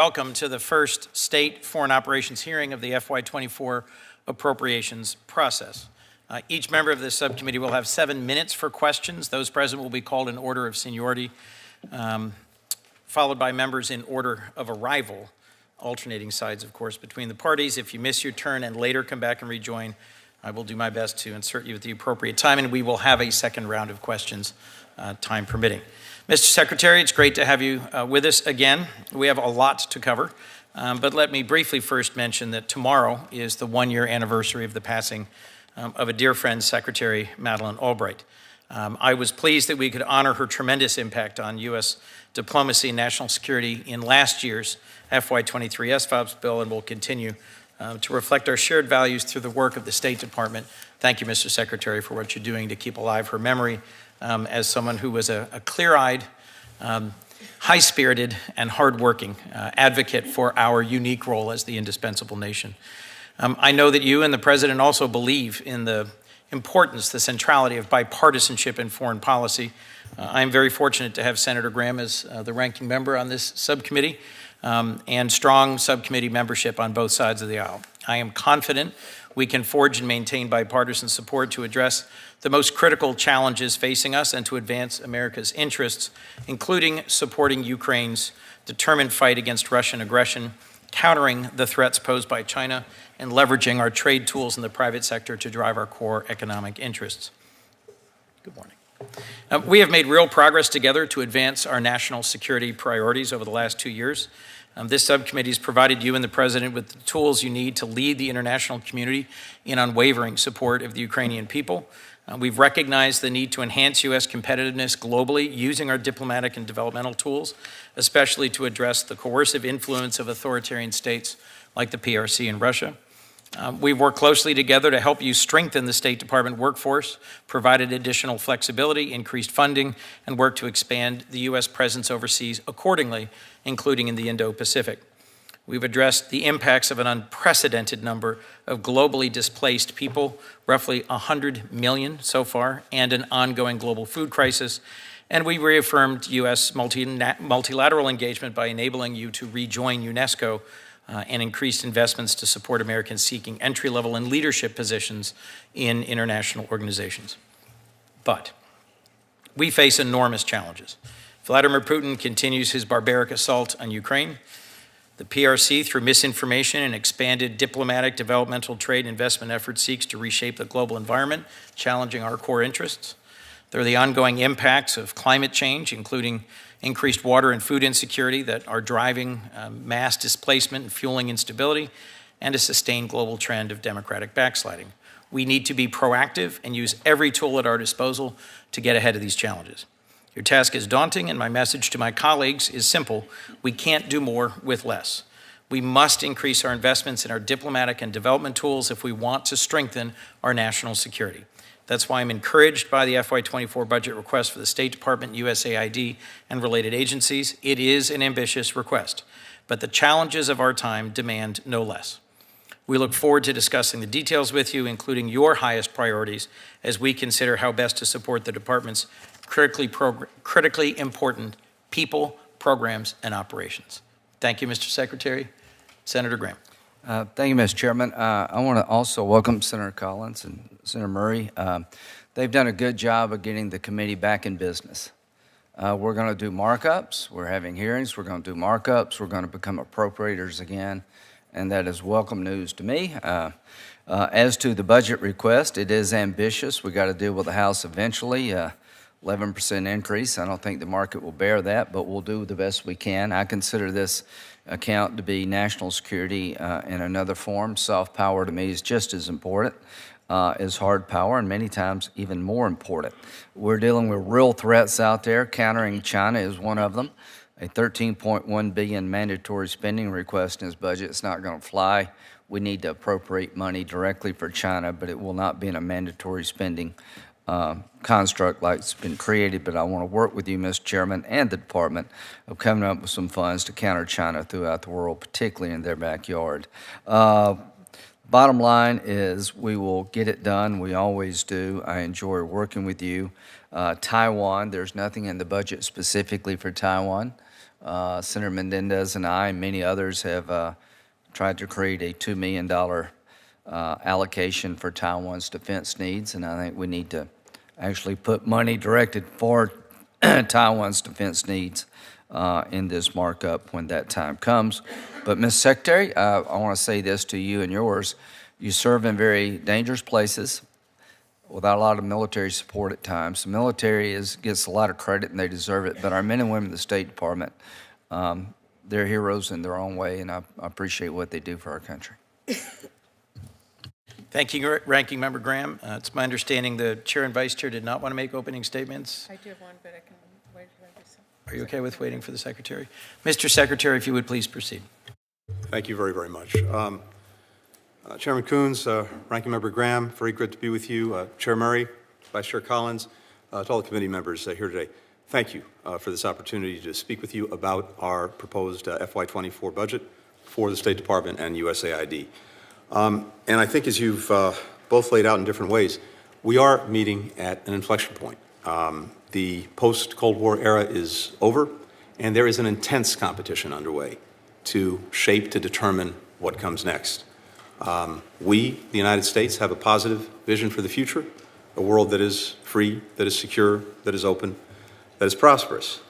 Welcome to the first state foreign operations hearing of the FY24 appropriations process. Each member of this subcommittee will have 7 minutes for questions. Those present will be called in order of seniority, followed by members in order of arrival, alternating sides, of course, between the parties. If you miss your turn and later come back and rejoin, I will do my best to insert you at the appropriate time, and we will have a second round of questions, time permitting. Mr. Secretary, it's great to have you with us again. We have a lot to cover, but let me briefly first mention that tomorrow is the one-year anniversary of the passing of a dear friend, Secretary Madeleine Albright. I was pleased that we could honor her tremendous impact on U.S. diplomacy and national security in last year's FY23 SFOPS bill, and will continue to reflect our shared values through the work of the State Department. Thank you, Mr. Secretary, for what you're doing to keep alive her memory as someone who was a clear-eyed, high-spirited, and hardworking advocate for our unique role as the indispensable nation. I know that you and the President also believe in the importance, the centrality of bipartisanship in foreign policy. I am very fortunate to have Senator Graham as the ranking member on this subcommittee and strong subcommittee membership on both sides of the aisle. I am confident we can forge and maintain bipartisan support to address the most critical challenges facing us and to advance America's interests, including supporting Ukraine's determined fight against Russian aggression, countering the threats posed by China, and leveraging our trade tools in the private sector to drive our core economic interests. Good morning. We have made real progress together to advance our national security priorities over the last 2 years. This subcommittee has provided you and the President with the tools you need to lead the international community in unwavering support of the Ukrainian people. We've recognized the need to enhance U.S. competitiveness globally using our diplomatic and developmental tools, especially to address the coercive influence of authoritarian states like the PRC in Russia. We've worked closely together to help you strengthen the State Department workforce, provided additional flexibility, increased funding, and worked to expand the U.S. presence overseas accordingly, including in the Indo-Pacific. We've addressed the impacts of an unprecedented number of globally displaced people, roughly 100 million so far, and an ongoing global food crisis. And we reaffirmed U.S. multilateral engagement by enabling you to rejoin UNESCO and increased investments to support Americans seeking entry-level and leadership positions in international organizations. But we face enormous challenges. Vladimir Putin continues his barbaric assault on Ukraine. The PRC, through misinformation and expanded diplomatic, developmental, trade, investment efforts, seeks to reshape the global environment, challenging our core interests. There are the ongoing impacts of climate change, including increased water and food insecurity that are driving mass displacement and fueling instability, and a sustained global trend of democratic backsliding. We need to be proactive and use every tool at our disposal to get ahead of these challenges. Your task is daunting, and my message to my colleagues is simple. We can't do more with less. We must increase our investments in our diplomatic and development tools if we want to strengthen our national security. That's why I'm encouraged by the FY24 budget request for the State Department, USAID, and related agencies. It is an ambitious request, but the challenges of our time demand no less. We look forward to discussing the details with you, including your highest priorities, as we consider how best to support the Department's critically important people, programs, and operations. Thank you, Mr. Secretary. Senator Graham. Thank you, Mr. Chairman. I want to also welcome Senator Collins and Senator Murray. They've done a good job of getting the committee back in business. We're going to do markups. We're having hearings. We're going to do markups. We're going to become appropriators again, and that is welcome news to me. As to the budget request, it is ambitious. We got to deal with the House eventually. 11% increase. I don't think the market will bear that, but we'll do the best we can. I consider this account to be national security in another form. Soft power to me is just as important as hard power, and many times even more important. We're dealing with real threats out there. Countering China is one of them. A $13.1 billion mandatory spending request in his budget is not going to fly. We need to appropriate money directly for China, but it will not be in a mandatory spending construct like it's been created, but I want to work with you, Mr. Chairman, and the Department of coming up with some funds to counter China throughout the world, particularly in their backyard. Bottom line is we will get it done. We always do. I enjoy working with you. Taiwan, there's nothing in the budget specifically for Taiwan. Senator Menendez and I and many others have tried to create a $2 million allocation for Taiwan's defense needs, and I think we need to actually put money directed for Taiwan's defense needs in this markup when that time comes. But, Ms. Secretary, I want to say this to you and yours. You serve in very dangerous places without a lot of military support at times. The military gets a lot of credit, and they deserve it, but our men and women in the State Department, they're heroes in their own way, and I appreciate what they do for our country. Thank you, Ranking Member Graham. It's my understanding the Chair and Vice Chair did not want to make opening statements. I do have one, but I can wait for that. Are you okay with waiting for the Secretary? Mr. Secretary, if you would please proceed. Thank you very, very much. Chairman Coons, Ranking Member Graham, very good to be with you. Chair Murray, Vice Chair Collins, to all the committee members here today, thank you for this opportunity to speak with you about our proposed FY24 budget for the State Department and USAID. And I think as you've both laid out in different ways, we are meeting at an inflection point. The post-Cold War era is over, and there is an intense competition underway to shape, to determine what comes next. We, the United States, have a positive vision for the future, a world that is free, that is secure, that is open, that is prosperous.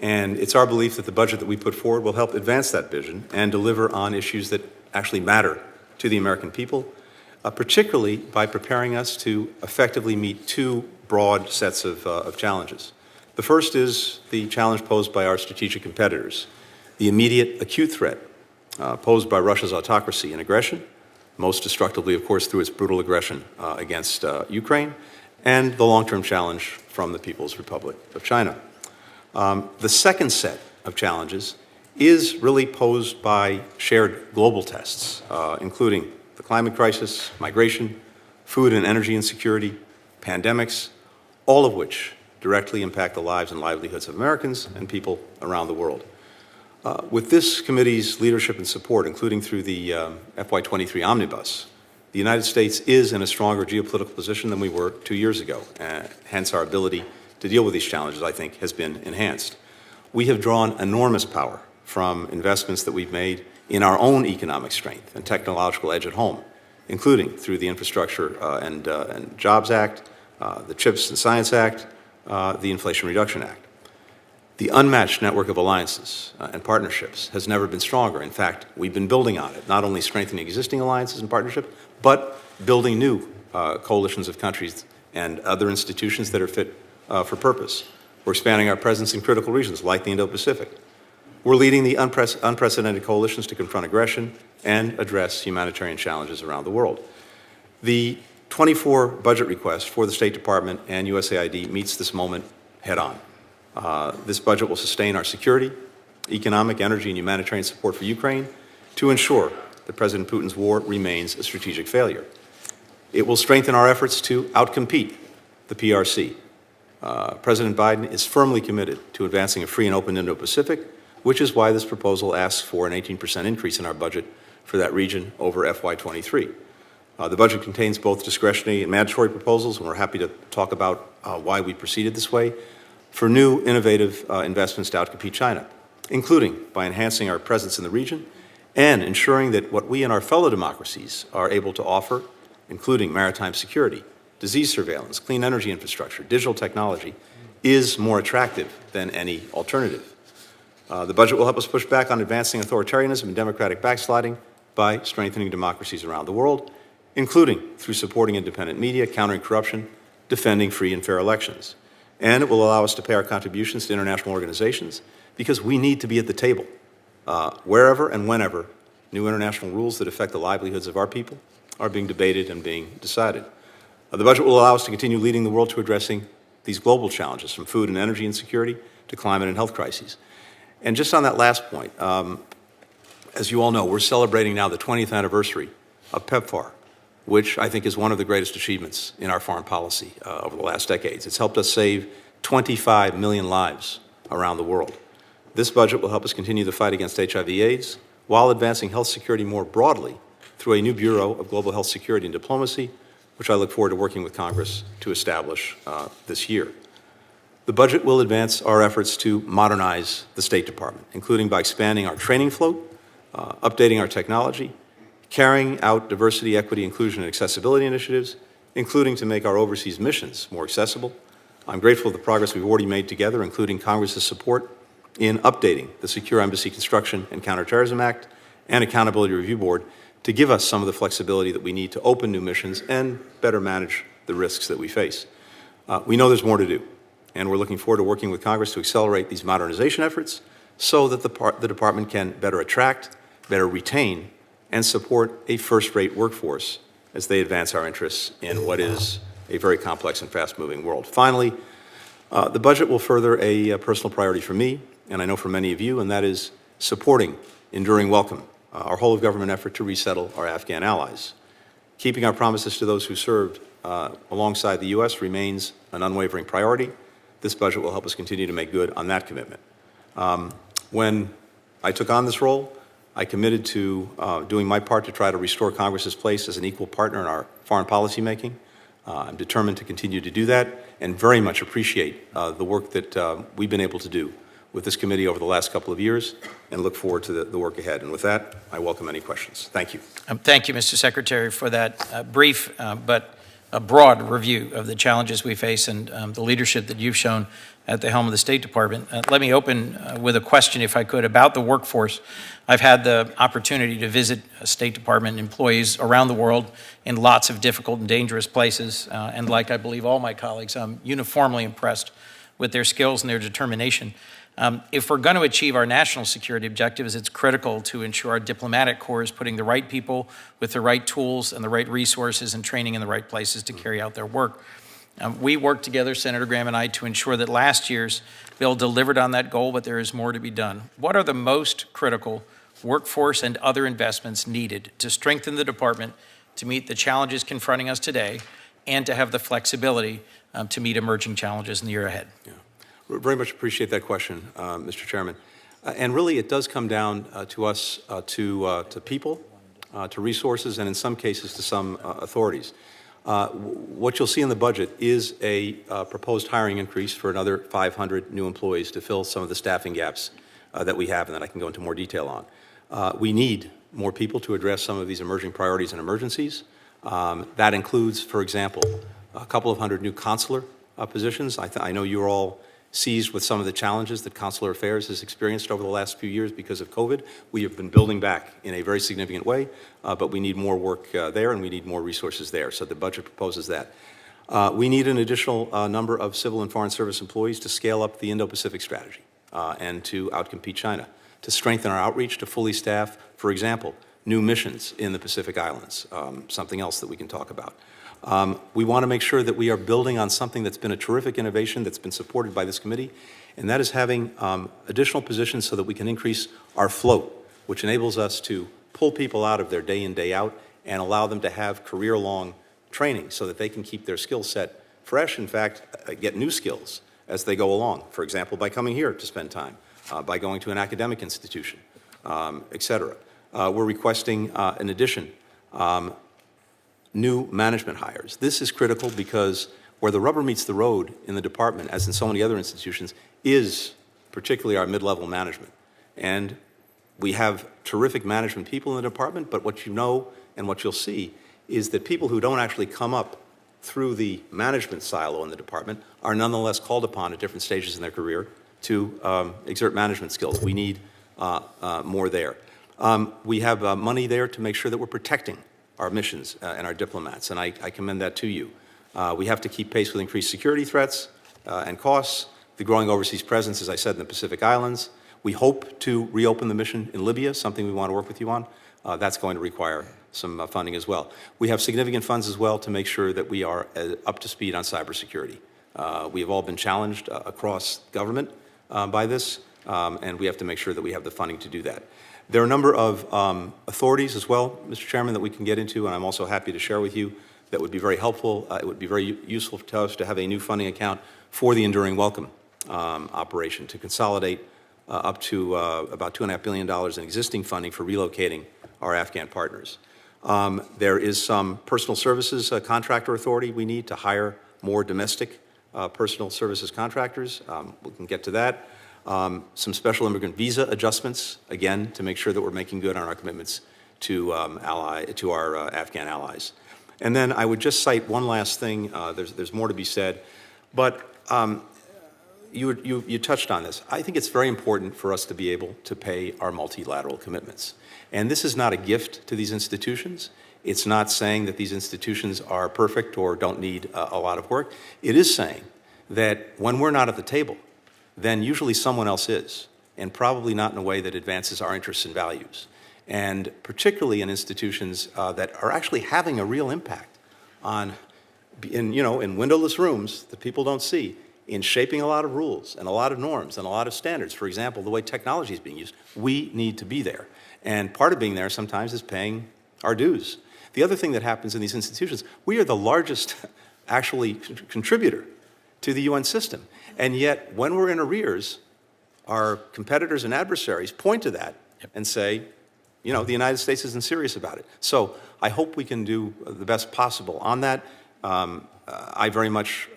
And it's our belief that the budget that we put forward will help advance that vision and deliver on issues that actually matter to the American people, particularly by preparing us to effectively meet two broad sets of challenges. The first is the challenge posed by our strategic competitors, the immediate acute threat posed by Russia's autocracy and aggression, most destructively, of course, through its brutal aggression against Ukraine, and the long-term challenge from the People's Republic of China. The second set of challenges is really posed by shared global tests, including the climate crisis, migration, food and energy insecurity, pandemics, all of which directly impact the lives and livelihoods of Americans and people around the world. With this committee's leadership and support, including through the FY23 Omnibus, the United States is in a stronger geopolitical position than we were 2 years ago. Hence, our ability to deal with these challenges, I think, has been enhanced. We have drawn enormous power from investments that we've made in our own economic strength and technological edge at home, including through the Infrastructure and Jobs Act, the CHIPS and Science Act, the Inflation Reduction Act. The unmatched network of alliances and partnerships has never been stronger. In fact, we've been building on it, not only strengthening existing alliances and partnerships, but building new coalitions of countries and other institutions that are fit for purpose. We're expanding our presence in critical regions like the Indo-Pacific. We're leading the unprecedented coalitions to confront aggression and address humanitarian challenges around the world. The 24 budget request for the State Department and USAID meets this moment head-on. This budget will sustain our security, economic, energy, and humanitarian support for Ukraine to ensure that President Putin's war remains a strategic failure. It will strengthen our efforts to outcompete the PRC. President Biden is firmly committed to advancing a free and open Indo-Pacific, which is why this proposal asks for an 18% increase in our budget for that region over FY23. The budget contains both discretionary and mandatory proposals, and we're happy to talk about why we proceeded this way, for new innovative investments to outcompete China, including by enhancing our presence in the region and ensuring that what we and our fellow democracies are able to offer, including maritime security, disease surveillance, clean energy infrastructure, digital technology, is more attractive than any alternative. The budget will help us push back on advancing authoritarianism and democratic backsliding by strengthening democracies around the world, including through supporting independent media, countering corruption, defending free and fair elections. And it will allow us to pay our contributions to international organizations because we need to be at the table wherever and whenever new international rules that affect the livelihoods of our people are being debated and being decided. The budget will allow us to continue leading the world to addressing these global challenges, from food and energy insecurity to climate and health crises. And just on that last point, as you all know, we're celebrating now the 20th anniversary of PEPFAR, which I think is one of the greatest achievements in our foreign policy over the last decades. It's helped us save 25 million lives around the world. This budget will help us continue the fight against HIV/AIDS while advancing health security more broadly through a new Bureau of Global Health Security and Diplomacy, which I look forward to working with Congress to establish this year. The budget will advance our efforts to modernize the State Department, including by expanding our training float, updating our technology, carrying out diversity, equity, inclusion, and accessibility initiatives, including to make our overseas missions more accessible. I'm grateful for the progress we've already made together, including Congress's support in updating the Secure Embassy Construction and Counterterrorism Act and Accountability Review Board to give us some of the flexibility that we need to open new missions and better manage the risks that we face. We know there's more to do, and we're looking forward to working with Congress to accelerate these modernization efforts so that the department can better attract, better retain, and support a first-rate workforce as they advance our interests in what is a very complex and fast-moving world. Finally, the budget will further a personal priority for me, and I know for many of you, and that is supporting Enduring Welcome, our whole-of-government effort to resettle our Afghan allies. Keeping our promises to those who served alongside the U.S. remains an unwavering priority. This budget will help us continue to make good on that commitment. When I took on this role, I committed to doing my part to try to restore Congress's place as an equal partner in our foreign policy making. I'm determined to continue to do that and very much appreciate the work that we've been able to do with this committee over the last couple of years and look forward to the work ahead. And with that, I welcome any questions. Thank you. Thank you, Mr. Secretary, for that brief but a broad review of the challenges we face and the leadership that you've shown at the helm of the State Department. Let me open with a question, if I could, about the workforce. I've had the opportunity to visit State Department employees around the world in lots of difficult and dangerous places, and like I believe all my colleagues, I'm uniformly impressed with their skills and their determination. If we're going to achieve our national security objectives, it's critical to ensure our diplomatic corps is putting the right people with the right tools and the right resources and training in the right places to carry out their work. We worked together, Senator Graham and I, to ensure that last year's bill delivered on that goal, but there is more to be done. What are the most critical workforce and other investments needed to strengthen the department to meet the challenges confronting us today and to have the flexibility to meet emerging challenges in the year ahead? Yeah. Very much appreciate that question, Mr. Chairman. And really, it does come down to us, to people, to resources, and in some cases to some authorities. What you'll see in the budget is a proposed hiring increase for another 500 new employees to fill some of the staffing gaps that we have and that I can go into more detail on. We need more people to address some of these emerging priorities and emergencies. That includes, for example, a couple of hundred new consular positions. I know you're all seized with some of the challenges that consular affairs has experienced over the last few years because of COVID. We have been building back in a very significant way, but we need more work there and we need more resources there. So the budget proposes that. We need an additional number of civil and foreign service employees to scale up the Indo-Pacific strategy and to outcompete China, to strengthen our outreach, to fully staff, for example, new missions in the Pacific Islands, something else that we can talk about. We want to make sure that we are building on something that's been a terrific innovation that's been supported by this committee, and that is having additional positions so that we can increase our float, which enables us to pull people out of their day in, day out and allow them to have career-long training so that they can keep their skill set fresh, in fact, get new skills as they go along, for example, by coming here to spend time, by going to an academic institution, et cetera. We're requesting, in addition, new management hires. This is critical because where the rubber meets the road in the department, as in so many other institutions, is particularly our mid-level management. And we have terrific management people in the department, but what you know and what you'll see is that people who don't actually come up through the management silo in the department are nonetheless called upon at different stages in their career to exert management skills. We need more there. We have money there to make sure that we're protecting our missions and our diplomats, and I commend that to you. We have to keep pace with increased security threats and costs, the growing overseas presence, as I said, in the Pacific Islands. We hope to reopen the mission in Libya, something we want to work with you on. That's going to require some funding as well. We have significant funds as well to make sure that we are up to speed on cybersecurity. We have all been challenged across government by this, and we have to make sure that we have the funding to do that. There are a number of authorities as well, Mr. Chairman, that we can get into, and I'm also happy to share with you that would be very helpful. It would be very useful to us to have a new funding account for the Enduring Welcome operation to consolidate up to about $2.5 billion in existing funding for relocating our Afghan partners. There is some personal services contractor authority we need to hire more domestic personal services contractors. We can get to that. Some special immigrant visa adjustments, again, to make sure that we're making good on our commitments to our Afghan allies. And then I would just cite one last thing. There's more to be said, but you touched on this. I think it's very important for us to be able to pay our multilateral commitments. And this is not a gift to these institutions. It's not saying that these institutions are perfect or don't need a lot of work. It is saying that when we're not at the table, then usually someone else is, and probably not in a way that advances our interests and values. And particularly in institutions that are actually having a real impact on, in windowless rooms that people don't see, in shaping a lot of rules and a lot of norms and a lot of standards. For example, the way technology is being used, we need to be there. And part of being there sometimes is paying our dues. The other thing that happens in these institutions, we are the largest actually contributor to the UN system. And yet, when we're in arrears, our competitors and adversaries point to that and say, the United States isn't serious about it. So I hope we can do the best possible on that. I very much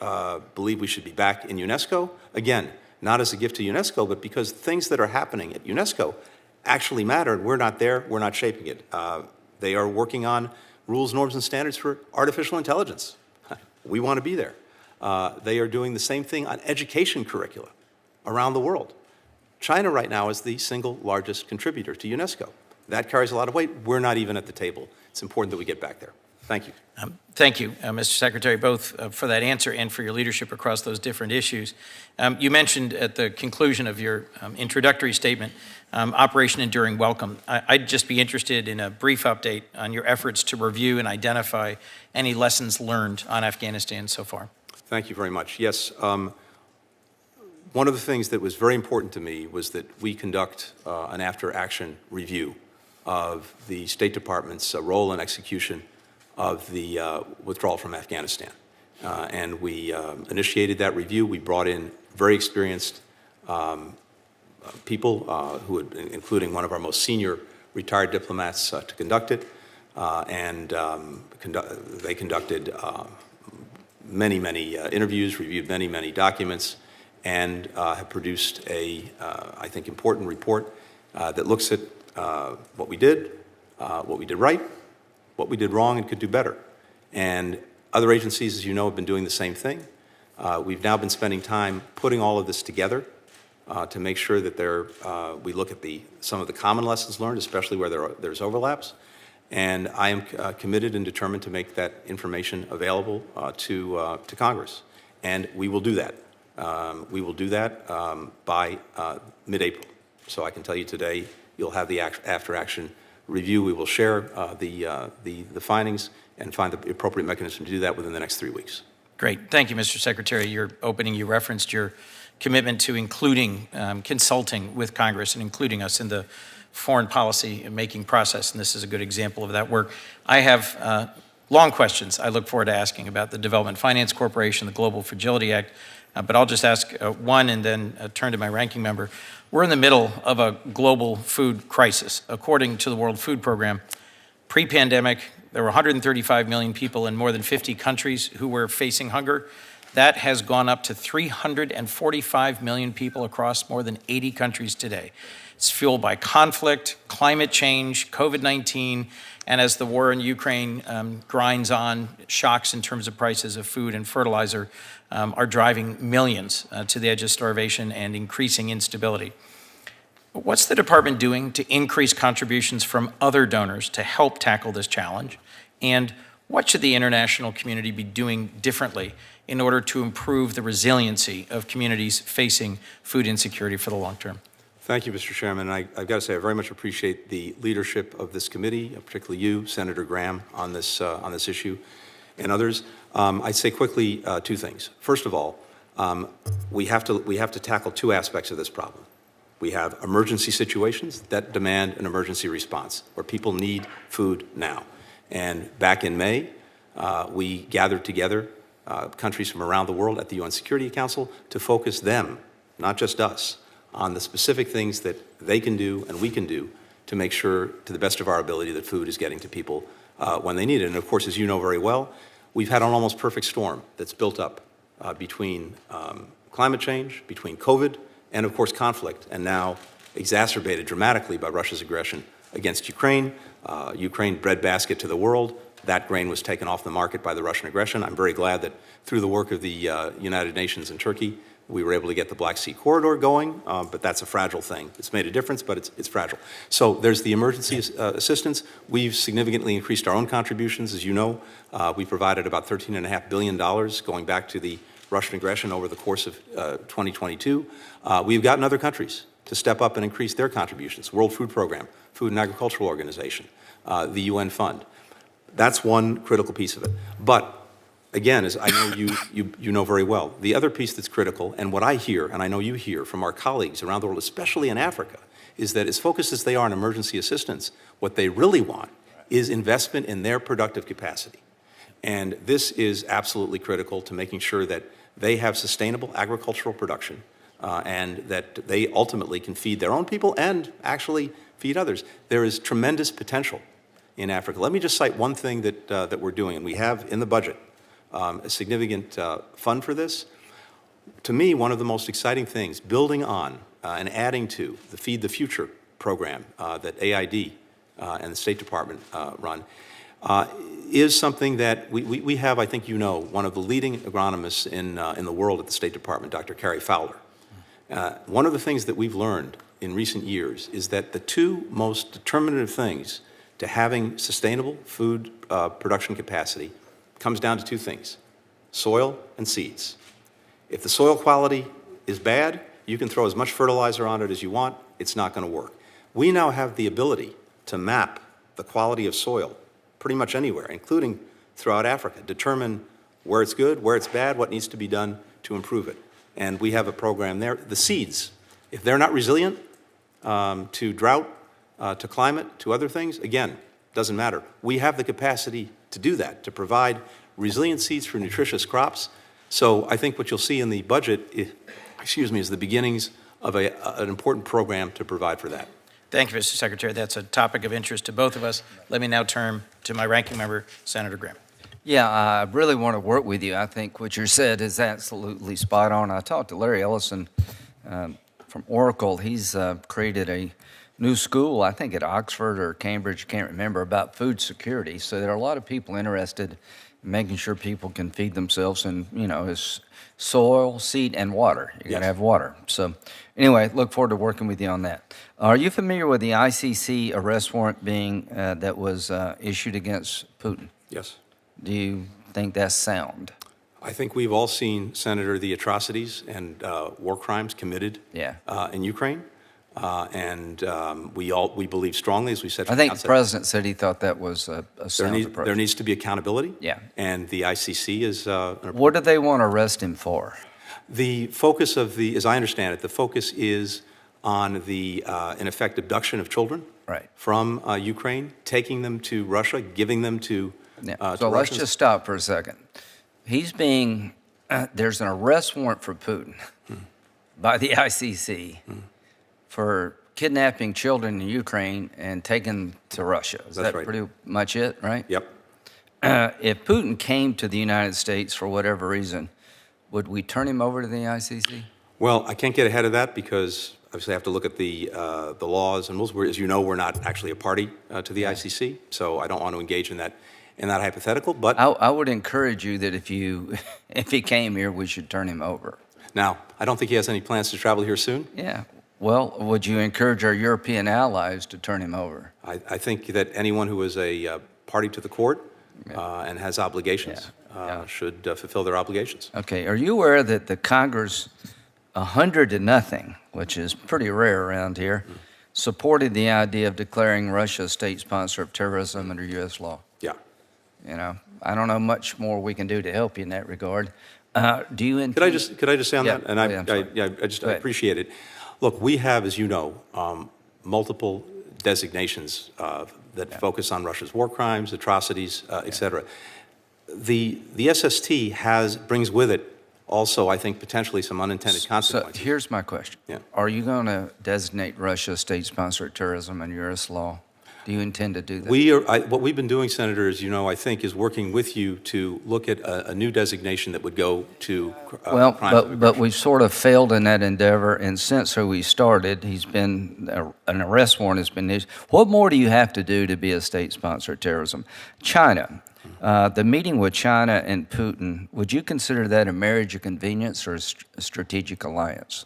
believe we should be back in UNESCO. Again, not as a gift to UNESCO, but because things that are happening at UNESCO actually matter, and we're not there, we're not shaping it. They are working on rules, norms, and standards for artificial intelligence. We want to be there. They are doing the same thing on education curricula around the world. China right now is the single largest contributor to UNESCO. That carries a lot of weight. We're not even at the table. It's important that we get back there. Thank you. Thank you, Mr. Secretary, both for that answer and for your leadership across those different issues. You mentioned at the conclusion of your introductory statement, Operation Enduring Welcome. I'd just be interested in a brief update on your efforts to review and identify any lessons learned on Afghanistan so far. Thank you very much. Yes, one of the things that was very important to me was that we conduct an after-action review of the State Department's role and execution of the withdrawal from Afghanistan. And we initiated that review. We brought in very experienced people, including one of our most senior retired diplomats to conduct it. They conducted many interviews, reviewed many documents, and have produced a, I think, important report that looks at what we did right, what we did wrong and could do better. And other agencies, as you know, have been doing the same thing. We've now been spending time putting all of this together to make sure that we look at some of the common lessons learned, especially where there's overlaps. And I am committed and determined to make that information available to Congress. And we will do that. We will do that by mid-April. So I can tell you today, you'll have the after-action review. We will share the findings and find the appropriate mechanism to do that within the next 3 weeks. Great. Thank you, Mr. Secretary. Your opening, you referenced your commitment to including consulting with Congress and including us in the foreign policy making process, and this is a good example of that work. I have long questions I look forward to asking about the Development Finance Corporation, the Global Fragility Act, but I'll just ask one and then turn to my ranking member. We're in the middle of a global food crisis. According to the World Food Program, pre-pandemic, there were 135 million people in more than 50 countries who were facing hunger. That has gone up to 345 million people across more than 80 countries today. It's fueled by conflict, climate change, COVID-19, and as the war in Ukraine grinds on, shocks in terms of prices of food and fertilizer are driving millions to the edge of starvation and increasing instability. What's the department doing to increase contributions from other donors to help tackle this challenge? And what should the international community be doing differently in order to improve the resiliency of communities facing food insecurity for the long term? Thank you, Mr. Chairman. I've got to say, I very much appreciate the leadership of this committee, particularly you, Senator Graham, on this issue, and others. I'd say quickly two things. First of all, we have to tackle two aspects of this problem. We have emergency situations that demand an emergency response, where people need food now. And back in May, we gathered together countries from around the world at the UN Security Council to focus them, not just us, on the specific things that they can do and we can do to make sure, to the best of our ability, that food is getting to people when they need it. And of course, as you know very well, we've had an almost perfect storm that's built up between climate change, between COVID, and of course conflict, and now exacerbated dramatically by Russia's aggression against Ukraine. Ukraine, breadbasket to the world. That grain was taken off the market by the Russian aggression. I'm very glad that through the work of the United Nations and Turkey, we were able to get the Black Sea corridor going, but that's a fragile thing. It's made a difference, but it's fragile. So there's the emergency assistance. We've significantly increased our own contributions. As you know, we provided about $13.5 billion going back to the Russian aggression over the course of 2022. We've gotten other countries to step up and increase their contributions. World Food Program, Food and Agricultural Organization, the UN Fund. That's one critical piece of it. But again, as I know you know very well, the other piece that's critical, and what I hear, and I know you hear from our colleagues around the world, especially in Africa, is that as focused as they are on emergency assistance, what they really want is investment in their productive capacity. And this is absolutely critical to making sure that they have sustainable agricultural production and that they ultimately can feed their own people and actually feed others. There is tremendous potential in Africa. Let me just cite one thing that we're doing, and we have in the budget a significant fund for this. To me, one of the most exciting things, building on and adding to the Feed the Future program that AID and the State Department run, is something that we have, I think you know, one of the leading agronomists in the world at the State Department, Dr. Carrie Fowler. One of the things that we've learned in recent years is that the two most determinative things to having sustainable food production capacity comes down to two things: soil and seeds. If the soil quality is bad, you can throw as much fertilizer on it as you want, it's not going to work. We now have the ability to map the quality of soil pretty much anywhere, including throughout Africa, determine where it's good, where it's bad, what needs to be done to improve it. And we have a program there. The seeds, if they're not resilient to drought, to climate, to other things, again, doesn't matter. We have the capacity to do that, to provide resilient seeds for nutritious crops. So I think what you'll see in the budget, is the beginnings of an important program to provide for that. Thank you, Mr. Secretary. That's a topic of interest to both of us. Let me now turn to my ranking member, Senator Graham. Yeah, I really want to work with you. I think what you said is absolutely spot on. I talked to Larry Ellison from Oracle. He's created a new school, I think at Oxford or Cambridge, can't remember, about food security. So there are a lot of people interested in making sure people can feed themselves, and, it's soil, seed, and water. You got to have water. So anyway, look forward to working with you on that. Are you familiar with the ICC arrest warrant that was issued against Putin? Yes. Do you think that's sound? I think we've all seen, Senator, the atrocities and war crimes committed in Ukraine. We believe strongly, as we said from the outset. I think the president said he thought that was a sound approach. There needs to be accountability. Yeah. And the ICC is... What do they want to arrest him for? The focus as I understand it, the focus is on the, in effect, abduction of children from Ukraine, taking them to Russia, giving them to So let's just stop for a second. There's an arrest warrant for Putin by the ICC for kidnapping children in Ukraine and taking them to Russia. Is that pretty much it, right? Yep. If Putin came to the United States for whatever reason, would we turn him over to the ICC? Well, I can't get ahead of that because obviously I have to look at the laws and rules. As you know, we're not actually a party to the ICC, so I don't want to engage in that hypothetical. But I would encourage you that if he came here, we should turn him over. Now, I don't think he has any plans to travel here soon. Yeah. Well, would you encourage our European allies to turn him over? I think that anyone who is a party to the court and has obligations should fulfill their obligations. Okay. Are you aware that the Congress, 100-0, which is pretty rare around here, supported the idea of declaring Russia a state sponsor of terrorism under U.S. law? Yeah. I don't know much more we can do to help you in that regard. Do you intend... Could I just say on that? And I appreciate it. Look, we have, as you know, multiple designations that focus on Russia's war crimes, atrocities, et cetera. The SST brings with it also, I think, potentially some unintended consequences. So here's my question. Yeah. Are you going to designate Russia a state sponsor of terrorism under U.S. law? Do you intend to do that? What we've been doing, Senator, as you know, I think, is working with you to look at a new designation that would go to Well, crimes of but aggression. we've sort of failed in that endeavor, and since we started, an arrest warrant has been issued. What more do you have to do to be a state sponsor of terrorism? China, the meeting with China and Putin, would you consider that a marriage of convenience or a strategic alliance?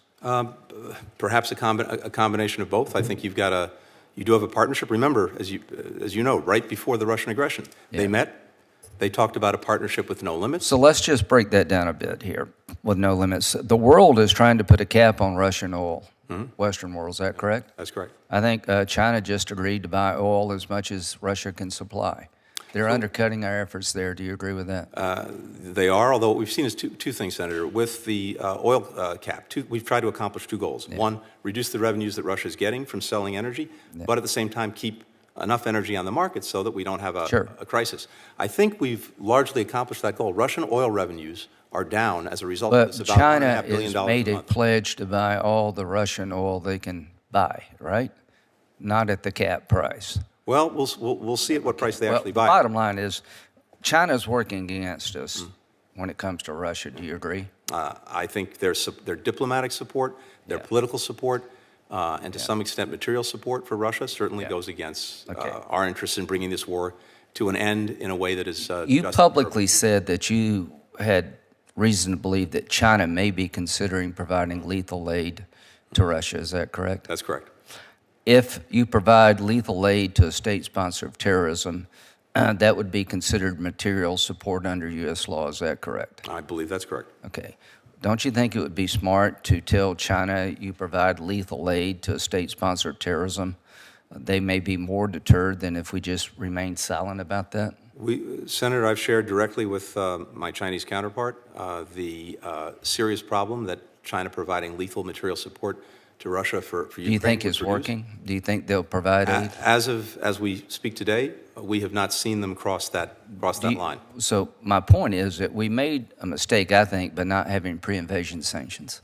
Perhaps a combination of both. I think you do have a partnership. Remember, as you know, right before the Russian aggression, they met. They talked about a partnership with no limits. So let's just break that down a bit here with no limits. The world is trying to put a cap on Russian oil. Western world, is that correct? That's correct. I think China just agreed to buy oil as much as Russia can supply. They're undercutting our efforts there. Do you agree with that? They are, although what we've seen is two things, Senator. With the oil cap, we've tried to accomplish two goals. Yeah. One, reduce the revenues that Russia is getting from selling energy, but at the same time keep enough energy on the market so that we don't have a crisis. I think we've largely accomplished that goal. Russian oil revenues are down as a result of this, about China $1.5 billion has made a a month. pledge to buy all the Russian oil they can buy, right? Not at the cap price. Well, we'll see at what price they actually buy. The bottom line is China's working against us when it comes to Russia. Do you agree? I think their diplomatic support, their political support, and to some extent material support for Russia certainly goes against our interest in bringing this war to an end in a way that is You just publicly said that you had reason to believe that China may be considering providing lethal aid to Russia. Is that correct? That's correct. If you provide lethal aid to a state sponsor of terrorism, that would be considered material support under U.S. law. Is that correct? I believe that's correct. Okay. Don't you think it would be smart to tell China you provide lethal aid to a state sponsor of terrorism? They may be more deterred than if we just remain silent about that. Senator, I've shared directly with my Chinese counterpart the serious problem that China providing lethal material support to Russia for Ukraine. Do you think it's working? Do you think they'll provide aid? As we speak today, we have not seen them cross that line. So my point is that we made a mistake, I think, by not having pre-invasion sanctions.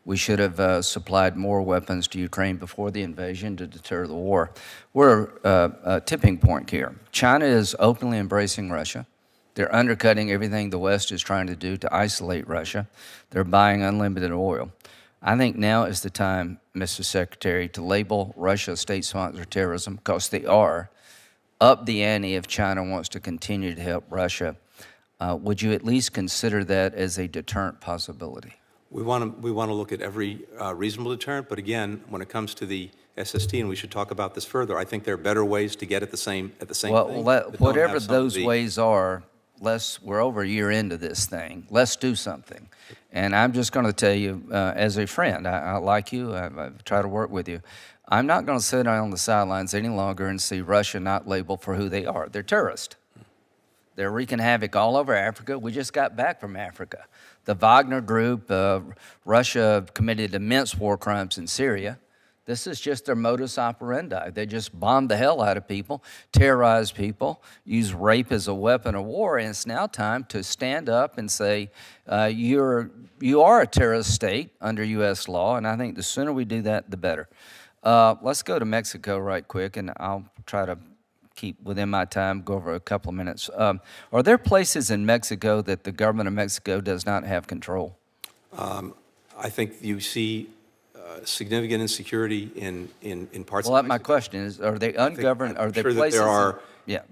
We should have supplied more weapons to Ukraine before the invasion to deter the war. We're a tipping point here. China is openly embracing Russia. They're undercutting everything the West is trying to do to isolate Russia. They're buying unlimited oil. I think now is the time, Mr. Secretary, to label Russia state sponsor terrorism, because they are, up the ante if China wants to continue to help Russia. Would you at least consider that as a deterrent possibility? We want to look at every reasonable deterrent, but again, when it comes to the SST, and we should talk about this further, I think there are better ways to get at the same thing. Whatever those ways are, we're over a year into this thing. Let's do something. And I'm just going to tell you, as a friend, I like you, I've tried to work with you. I'm not going to sit on the sidelines any longer and see Russia not labeled for who they are. They're terrorists. They're wreaking havoc all over Africa. We just got back from Africa. The Wagner Group, Russia committed immense war crimes in Syria. This is just their modus operandi. They just bomb the hell out of people, terrorize people, use rape as a weapon of war, and it's now time to stand up and say, you are a terrorist state under U.S. law, and I think the sooner we do that, the better. Let's go to Mexico right quick, and I'll try to keep within my time, go over a couple of minutes. Are there places in Mexico that the government of Mexico does not have control? I think you see significant insecurity in parts of Mexico. Well, my question is, are they ungoverned? Are there places? That there are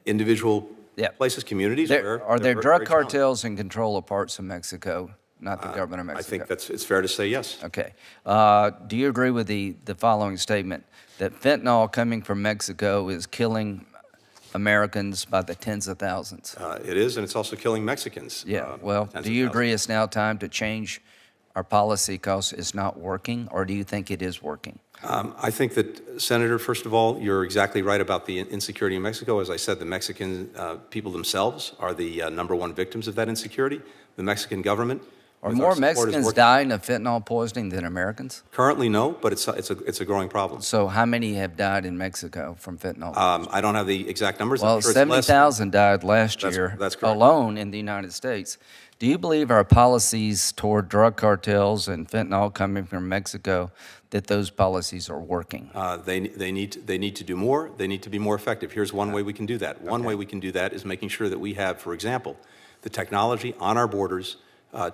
individual places, communities where are there drug cartels in control of parts of Mexico, not the government of Mexico? I think it's fair to say yes. Okay. Do you agree with the following statement, that fentanyl coming from Mexico is killing Americans by the tens of thousands? It is, and it's also killing Mexicans. Yeah, well, do you agree it's now time to change our policy because it's not working, or do you think it is working? I think that, Senator, first of all, you're exactly right about the insecurity in Mexico. As I said, the Mexican people themselves are the #1 victims of that insecurity. The Mexican government. Are more Mexicans dying of fentanyl poisoning than Americans? Currently, no, but it's a growing problem. So how many have died in Mexico from fentanyl poisoning? I don't have the exact numbers. Well, I'm sure 70,000 died last year that's correct. alone in the United States. Do you believe our policies toward drug cartels and fentanyl coming from Mexico, that those policies are working? They need to do more. They need to be more effective. Here's one way we can do that. One way we can do that is making sure that we have, for example, the technology on our borders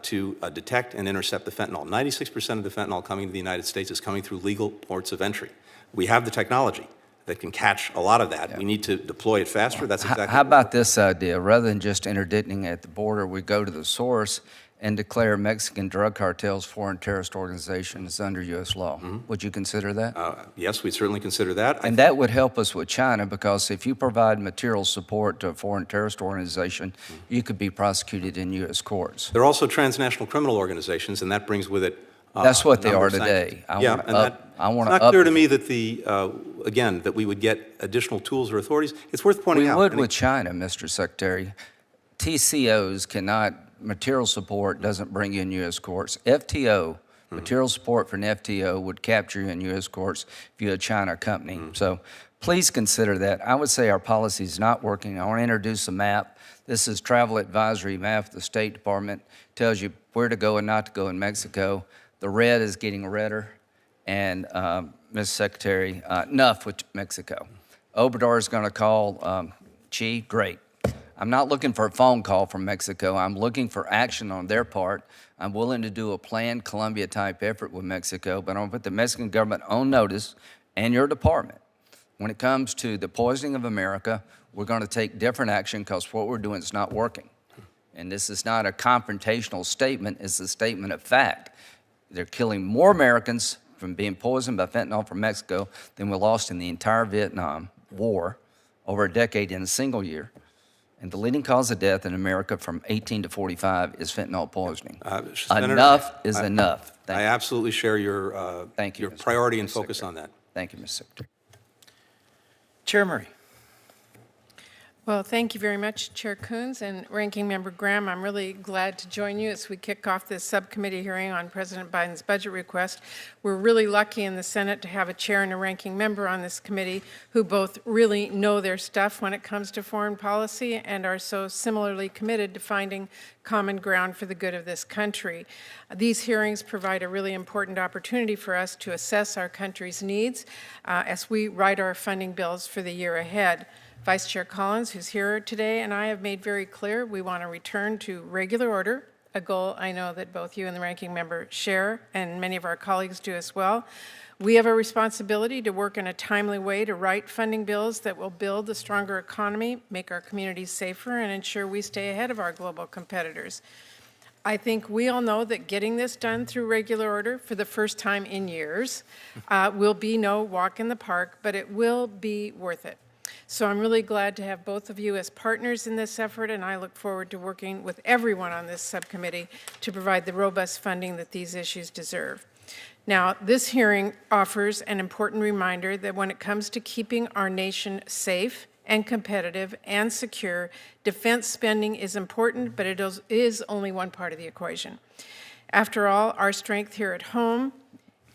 to detect and intercept the fentanyl. 96% of the fentanyl coming to the United States is coming through legal ports of entry. We have the technology that can catch a lot of that. Yeah. We need to deploy it faster. That's exactly. How about this idea? Rather than just interdicting at the border, we go to the source and declare Mexican drug cartels foreign terrorist organizations under U.S. law. Mm-hmm. Would you consider that? Yes, we'd certainly consider that. And that would help us with China, because if you provide material support to a foreign terrorist organization, mm-hmm. you could be prosecuted in U.S. courts. They're also transnational criminal organizations, and that brings with it that's what they are today. It's not clear to me that again, that we would get additional tools or authorities. It's worth pointing out. We would with China, Mr. Secretary. TCOs cannot, material support doesn't bring you in U.S. courts. FTO, material support for an FTO would capture you in U.S. courts if you're a China company. So please consider that. I would say our policy is not working. I want to introduce a map. This is travel advisory map of the State Department. Tells you where to go and not to go in Mexico. The red is getting redder, and Ms. Secretary, enough with Mexico. Obrador is going to call Xi, great. I'm not looking for a phone call from Mexico. I'm looking for action on their part. I'm willing to do a planned Colombia-type effort with Mexico, but I'm going to put the Mexican government on notice and your department. When it comes to the poisoning of America, we're going to take different action because what we're doing is not working. And this is not a confrontational statement. It's a statement of fact. They're killing more Americans from being poisoned by fentanyl from Mexico than we lost in the entire Vietnam War over a decade in a single year. And the leading cause of death in America from 18 to 45 is fentanyl poisoning. Enough is enough. I absolutely share your, your priority and focus on that. Thank you, Mr. Secretary. Chair Murray. Well, thank you very much, Chair Coons and Ranking Member Graham. I'm really glad to join you as we kick off this subcommittee hearing on President Biden's budget request. We're really lucky in the Senate to have a chair and a ranking member on this committee who both really know their stuff when it comes to foreign policy and are so similarly committed to finding common ground for the good of this country. These hearings provide a really important opportunity for us to assess our country's needs as we write our funding bills for the year ahead. Vice Chair Collins, who's here today, and I have made very clear we want to return to regular order, a goal I know that both you and the ranking member share, and many of our colleagues do as well. We have a responsibility to work in a timely way to write funding bills that will build a stronger economy, make our communities safer, and ensure we stay ahead of our global competitors. I think we all know that getting this done through regular order for the first time in years will be no walk in the park, but it will be worth it. So I'm really glad to have both of you as partners in this effort, and I look forward to working with everyone on this subcommittee to provide the robust funding that these issues deserve. Now, this hearing offers an important reminder that when it comes to keeping our nation safe and competitive and secure, defense spending is important, but it is only one part of the equation. After all, our strength here at home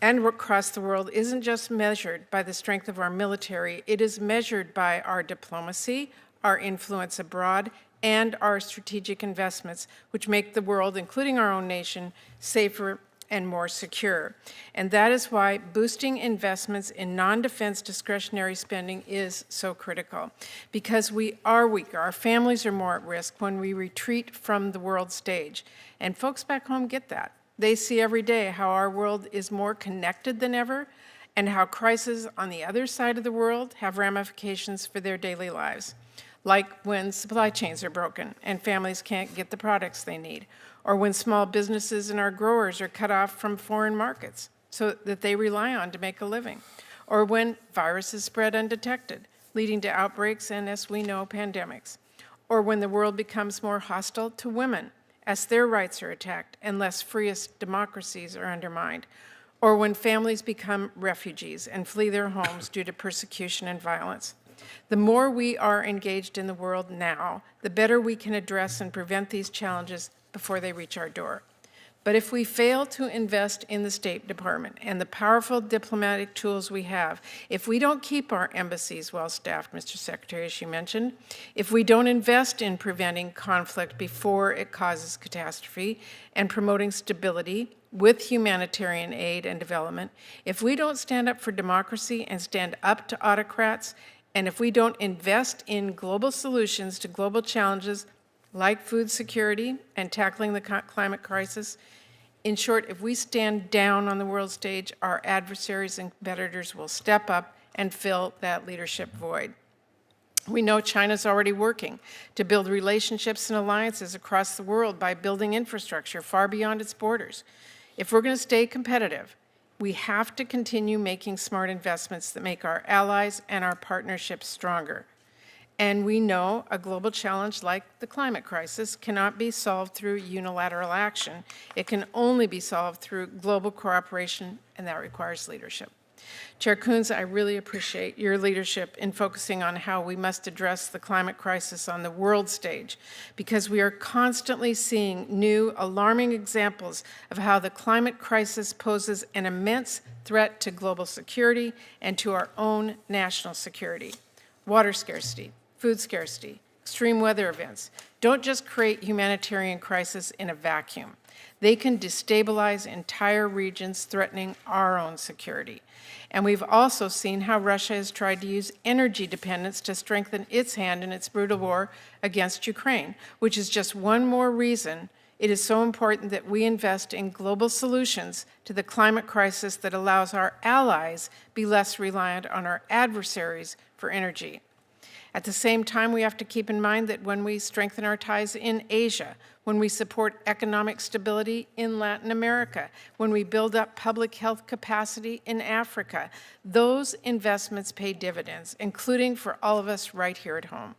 and across the world isn't just measured by the strength of our military, it is measured by our diplomacy, our influence abroad, and our strategic investments, which make the world, including our own nation, safer and more secure. And that is why boosting investments in non-defense discretionary spending is so critical, because we are weaker, our families are more at risk when we retreat from the world stage. And folks back home get that. They see every day how our world is more connected than ever and how crises on the other side of the world have ramifications for their daily lives, like when supply chains are broken and families can't get the products they need, or when small businesses and our growers are cut off from foreign markets so that they rely on to make a living, or when viruses spread undetected, leading to outbreaks and, as we know, pandemics, or when the world becomes more hostile to women as their rights are attacked and less freest democracies are undermined, or when families become refugees and flee their homes due to persecution and violence. The more we are engaged in the world now, the better we can address and prevent these challenges before they reach our door. But if we fail to invest in the State Department and the powerful diplomatic tools we have, if we don't keep our embassies well-staffed, Mr. Secretary, as you mentioned, if we don't invest in preventing conflict before it causes catastrophe and promoting stability with humanitarian aid and development, if we don't stand up for democracy and stand up to autocrats, and if we don't invest in global solutions to global challenges like food security and tackling the climate crisis, in short, if we stand down on the world stage, our adversaries and competitors will step up and fill that leadership void. We know China's already working to build relationships and alliances across the world by building infrastructure far beyond its borders. If we're going to stay competitive, we have to continue making smart investments that make our allies and our partnerships stronger. And we know a global challenge like the climate crisis cannot be solved through unilateral action. It can only be solved through global cooperation, and that requires leadership. Chair Coons, I really appreciate your leadership in focusing on how we must address the climate crisis on the world stage, because we are constantly seeing new, alarming examples of how the climate crisis poses an immense threat to global security and to our own national security. Water scarcity, food scarcity, extreme weather events don't just create humanitarian crisis in a vacuum. They can destabilize entire regions, threatening our own security. And we've also seen how Russia has tried to use energy dependence to strengthen its hand in its brutal war against Ukraine, which is just one more reason it is so important that we invest in global solutions to the climate crisis that allows our allies be less reliant on our adversaries for energy. At the same time, we have to keep in mind that when we strengthen our ties in Asia, when we support economic stability in Latin America, when we build up public health capacity in Africa, those investments pay dividends, including for all of us right here at home.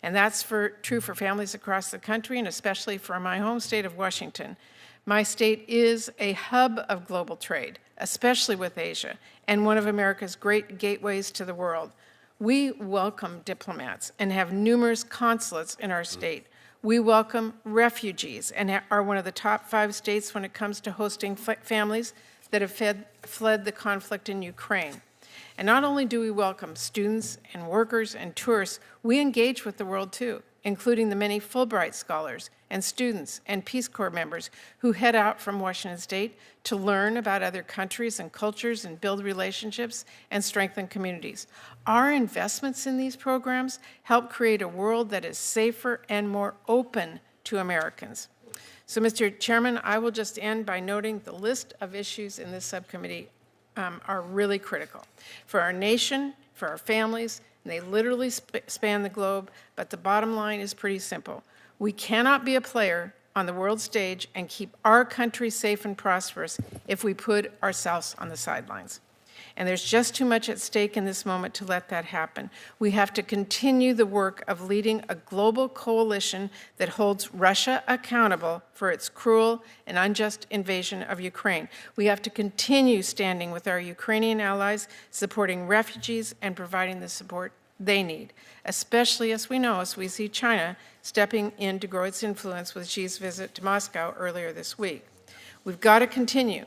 And that's true for families across the country, and especially for my home state of Washington. My state is a hub of global trade, especially with Asia, and one of America's great gateways to the world. We welcome diplomats and have numerous consulates in our state. We welcome refugees and are one of the top 5 states when it comes to hosting families that have fled the conflict in Ukraine. And not only do we welcome students and workers and tourists, we engage with the world too, including the many Fulbright scholars and students and Peace Corps members who head out from Washington State to learn about other countries and cultures and build relationships and strengthen communities. Our investments in these programs help create a world that is safer and more open to Americans. So, Mr. Chairman, I will just end by noting the list of issues in this subcommittee are really critical for our nation, for our families, and they literally span the globe, but the bottom line is pretty simple. We cannot be a player on the world stage and keep our country safe and prosperous if we put ourselves on the sidelines. And there's just too much at stake in this moment to let that happen. We have to continue the work of leading a global coalition that holds Russia accountable for its cruel and unjust invasion of Ukraine. We have to continue standing with our Ukrainian allies, supporting refugees and providing the support they need, especially as we see China stepping in to grow its influence with Xi's visit to Moscow earlier this week. We've got to continue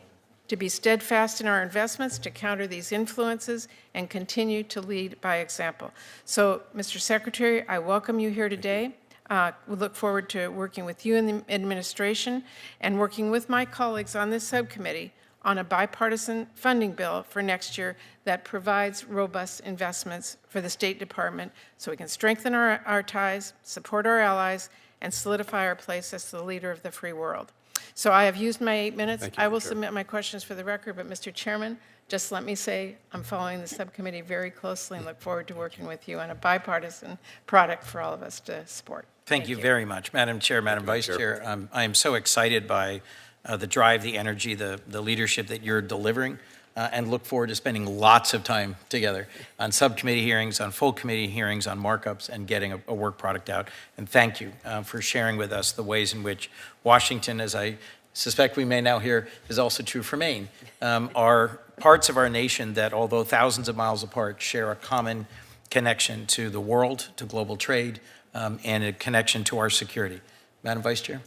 to be steadfast in our investments to counter these influences and continue to lead by example. So, Mr. Secretary, I welcome you here today. We look forward to working with you in the administration and working with my colleagues on this subcommittee on a bipartisan funding bill for next year that provides robust investments for the State Department so we can strengthen our ties, support our allies, and solidify our place as the leader of the free world. So I have used my 8 minutes. Thank you, I will Chair. submit my questions for the record, but Mr. Chairman, just let me say I'm following the subcommittee very closely and look forward to working with you on a bipartisan product for all of us to support. Thank you very much, Madam Chair, Madam Vice Chair. I am so excited by the drive, the energy, the leadership that you're delivering, and look forward to spending lots of time together on subcommittee hearings, on full committee hearings, on markups, and getting a work product out. And thank you for sharing with us the ways in which Washington, as I suspect we may now hear is also true for Maine, are parts of our nation that, although thousands of miles apart, share a common connection to the world, to global trade, and a connection to our security. Madam Vice Chair?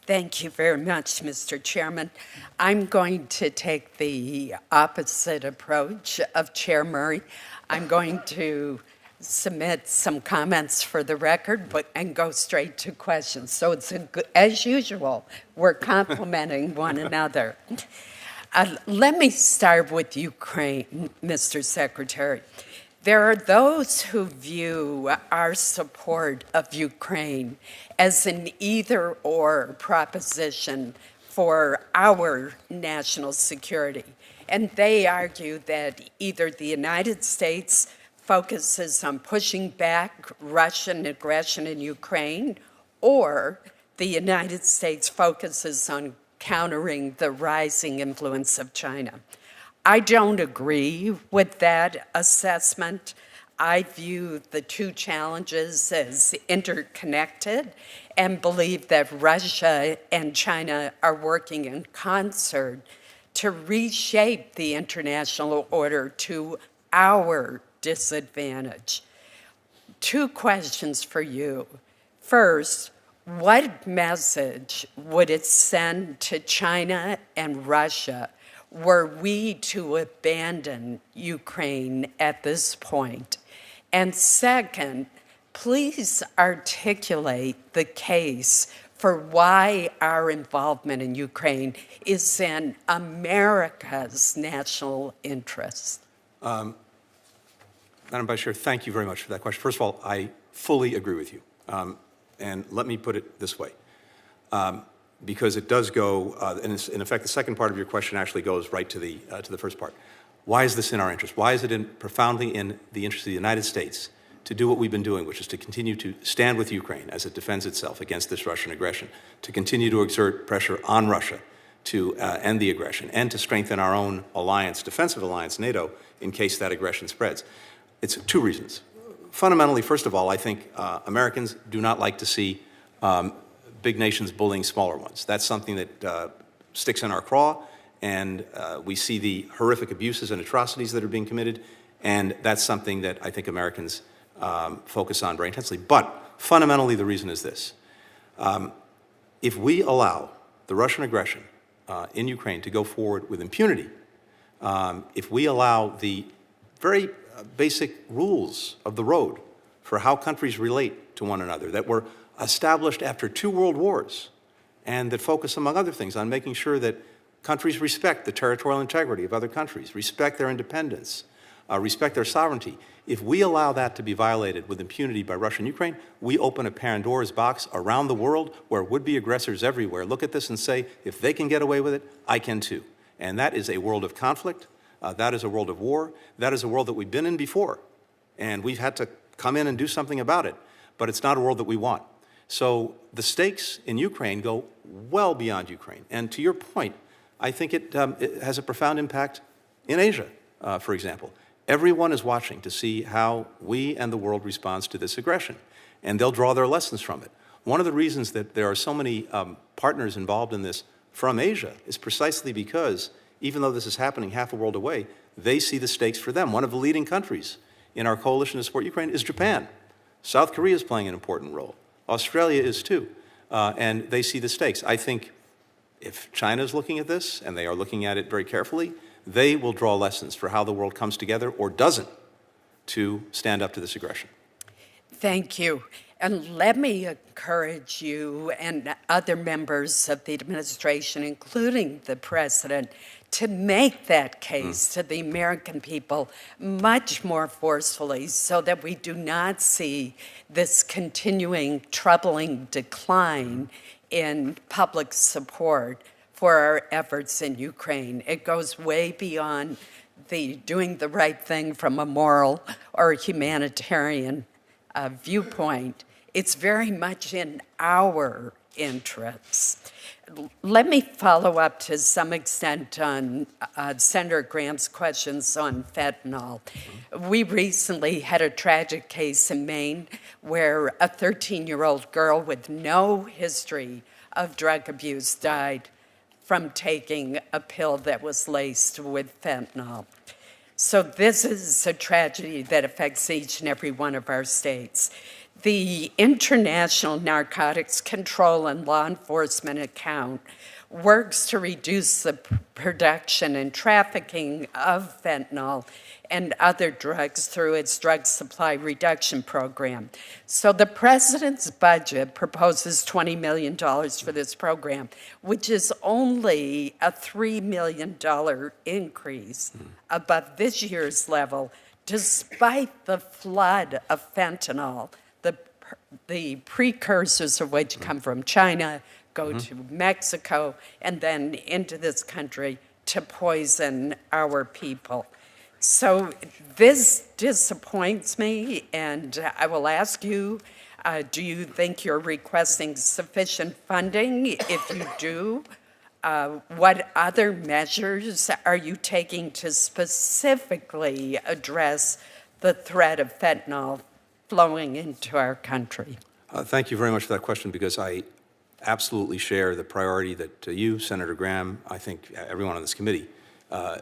Thank you very much, Mr. Chairman. I'm going to take the opposite approach of Chair Murray. I'm going to submit some comments for the record and go straight to questions. So it's as usual, we're complimenting one another. Let me start with Ukraine, Mr. Secretary. There are those who view our support of Ukraine as an either-or proposition for our national security. And they argue that either the United States focuses on pushing back Russian aggression in Ukraine, or the United States focuses on countering the rising influence of China. I don't agree with that assessment. I view the two challenges as interconnected and believe that Russia and China are working in concert to reshape the international order to our disadvantage. Two questions for you. First, what message would it send to China and Russia were we to abandon Ukraine at this point? And second, please articulate the case for why our involvement in Ukraine is in America's national interest. Madam Vice Chair, thank you very much for that question. First of all, I fully agree with you. And let me put it this way. Because it does go, and in effect, the second part of your question actually goes right to the first part. Why is this in our interest? Why is it profoundly in the interest of the United States to do what we've been doing, which is to continue to stand with Ukraine as it defends itself against this Russian aggression, to continue to exert pressure on Russia to end the aggression, and to strengthen our own alliance, defensive alliance, NATO, in case that aggression spreads? It's two reasons. Fundamentally, first of all, I think Americans do not like to see big nations bullying smaller ones. That's something that sticks in our craw, and we see the horrific abuses and atrocities that are being committed, and that's something that I think Americans focus on very intensely. But fundamentally, the reason is this. If we allow the Russian aggression in Ukraine to go forward with impunity, if we allow the very basic rules of the road for how countries relate to one another that were established after 2 world wars, and that focus, among other things, on making sure that countries respect the territorial integrity of other countries, respect their independence, respect their sovereignty. If we allow that to be violated with impunity by Russia and Ukraine, we open a Pandora's box around the world where would-be aggressors everywhere look at this and say, if they can get away with it, I can too. And that is a world of conflict. That is a world of war. That is a world that we've been in before. And we've had to come in and do something about it. But it's not a world that we want. So the stakes in Ukraine go well beyond Ukraine. And to your point, I think it has a profound impact in Asia, for example. Everyone is watching to see how we and the world responds to this aggression, and they'll draw their lessons from it. One of the reasons that there are so many partners involved in this from Asia is precisely because, even though this is happening half a world away, they see the stakes for them. One of the leading countries in our coalition to support Ukraine is Japan. South Korea is playing an important role. Australia is too, and they see the stakes. I think if China is looking at this, and they are looking at it very carefully, they will draw lessons for how the world comes together, or doesn't, to stand up to this aggression. Thank you. And let me encourage you and other members of the administration, including the president, to make that case to the American people much more forcefully so that we do not see this continuing troubling decline in public support for our efforts in Ukraine. It goes way beyond doing the right thing from a moral or humanitarian viewpoint. It's very much in our interests. Let me follow up to some extent on Senator Graham's questions on fentanyl. We recently had a tragic case in Maine where a 13-year-old girl with no history of drug abuse died from taking a pill that was laced with fentanyl. So this is a tragedy that affects each and every one of our states. The International Narcotics Control and Law Enforcement Account works to reduce the production and trafficking of fentanyl and other drugs through its drug supply reduction program. So the president's budget proposes $20 million for this program, which is only a $3 million increase above this year's level, despite the flood of fentanyl, the precursors of which come from China, go to Mexico, and then into this country to poison our people. So this disappoints me, and I will ask you, do you think you're requesting sufficient funding? If you do, what other measures are you taking to specifically address the threat of fentanyl flowing into our country? Thank you very much for that question, because I absolutely share the priority that you, Senator Graham, I think everyone on this committee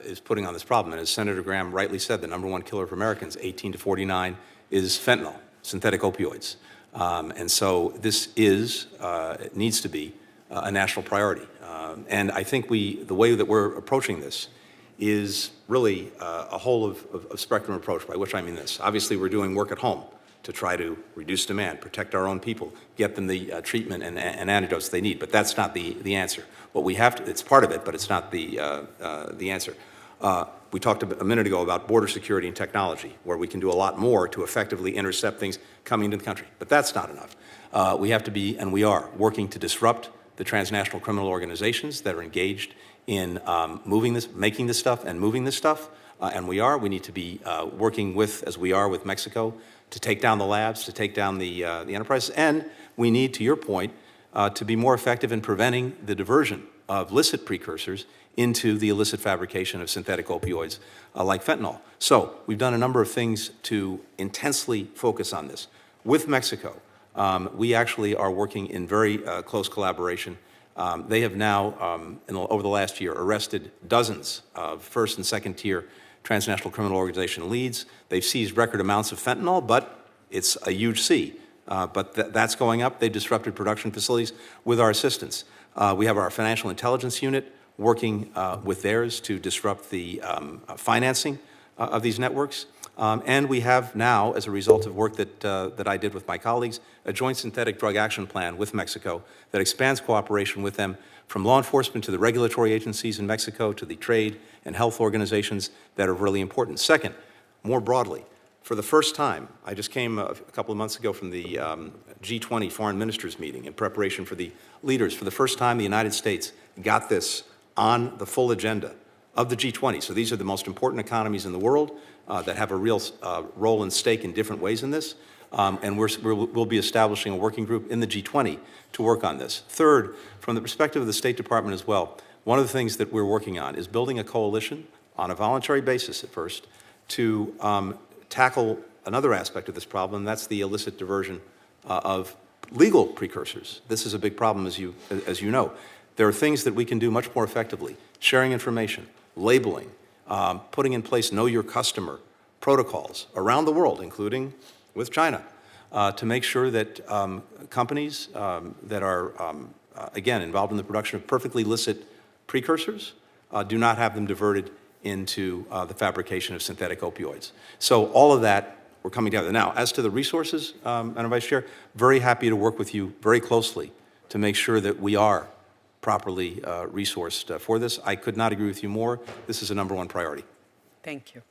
is putting on this problem. And as Senator Graham rightly said, the #1 killer of Americans, 18 to 49, is fentanyl, synthetic opioids. And so this is, it needs to be a national priority. And I think the way that we're approaching this is really a whole of spectrum approach, by which I mean this. Obviously, we're doing work at home to try to reduce demand, protect our own people, get them the treatment and antidotes they need. But that's not the answer. What we have to, it's part of it, but it's not the answer. We talked a minute ago about border security and technology, where we can do a lot more to effectively intercept things coming into the country. But that's not enough. We have to be, and we are, working to disrupt the transnational criminal organizations that are engaged in moving this, making this stuff and moving this stuff. And we need to be working with, as we are with Mexico, to take down the labs, to take down the enterprises. And we need, to your point, to be more effective in preventing the diversion of illicit precursors into the illicit fabrication of synthetic opioids like fentanyl. So we've done a number of things to intensely focus on this. With Mexico, we actually are working in very close collaboration. They have now, over the last year, arrested dozens of first and second tier transnational criminal organization leads. They've seized record amounts of fentanyl, but it's a huge C. But that's going up. They've disrupted production facilities with our assistance. We have our financial intelligence unit working with theirs to disrupt the financing of these networks. And we have now, as a result of work that I did with my colleagues, a joint synthetic drug action plan with Mexico that expands cooperation with them, from law enforcement to the regulatory agencies in Mexico to the trade and health organizations that are really important. Second, more broadly, for the first time, I just came a couple of months ago from the G20 foreign ministers meeting in preparation for the leaders. For the first time, the United States got this on the full agenda of the G20. So these are the most important economies in the world that have a real role and stake in different ways in this. And we'll be establishing a working group in the G20 to work on this. Third, from the perspective of the State Department as well, one of the things that we're working on is building a coalition on a voluntary basis at first to tackle another aspect of this problem. That's the illicit diversion of legal precursors. This is a big problem, as you know. There are things that we can do much more effectively: sharing information, labeling, putting in place know your customer protocols around the world, including with China, to make sure that companies that are, again, involved in the production of perfectly licit precursors do not have them diverted into the fabrication of synthetic opioids. So all of that, we're coming together. Now, as to the resources, Madam Vice Chair, very happy to work with you very closely to make sure that we are properly resourced for this. I could not agree with you more. This is a #1 priority. Thank you.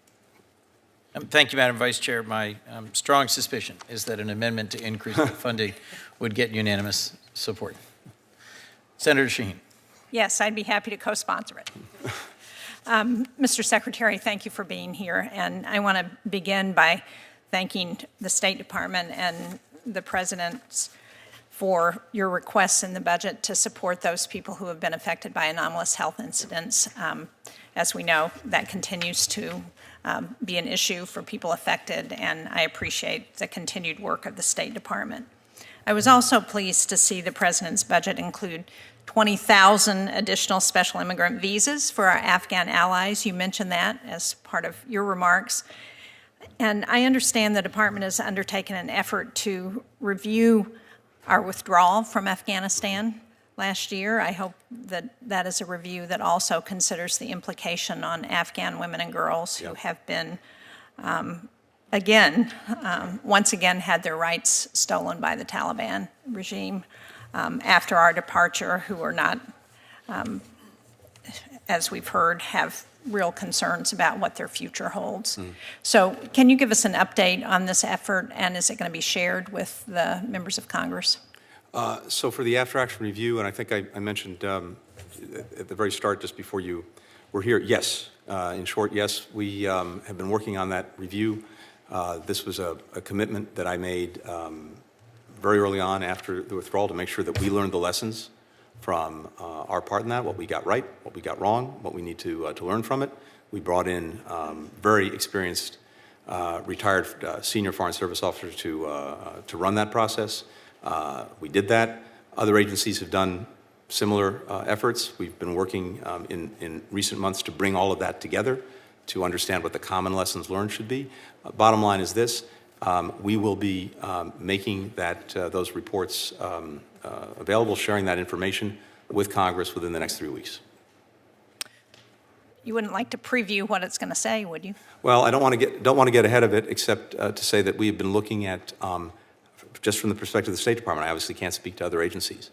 Thank you, Madam Vice Chair. My strong suspicion is that an amendment to increase the funding would get unanimous support. Senator Shaheen. Yes, I'd be happy to co-sponsor it. Mr. Secretary, thank you for being here. And I want to begin by thanking the State Department and the President for your requests in the budget to support those people who have been affected by anomalous health incidents. As we know, that continues to be an issue for people affected, and I appreciate the continued work of the State Department. I was also pleased to see the President's budget include 20,000 additional special immigrant visas for our Afghan allies. You mentioned that as part of your remarks. And I understand the department has undertaken an effort to review our withdrawal from Afghanistan last year. I hope that that is a review that also considers the implication on Afghan women and girls who have been, once again had their rights stolen by the Taliban regime after our departure, who are not, as we've heard, have real concerns about what their future holds. So can you give us an update on this effort, and is it going to be shared with the members of Congress? So for the after-action review, and I think I mentioned at the very start, just before you were here, yes. In short, yes, we have been working on that review. This was a commitment that I made very early on after the withdrawal to make sure that we learned the lessons from our part in that, what we got right, what we got wrong, what we need to learn from it. We brought in very experienced retired senior Foreign Service officers to run that process. We did that. Other agencies have done similar efforts. We've been working in recent months to bring all of that together to understand what the common lessons learned should be. Bottom line is this. We will be making those reports available, sharing that information with Congress within the next 3 weeks. You wouldn't like to preview what it's going to say, would you? Well, I don't want to get ahead of it, except to say that we have been looking at, just from the perspective of the State Department, I obviously can't speak to other agencies,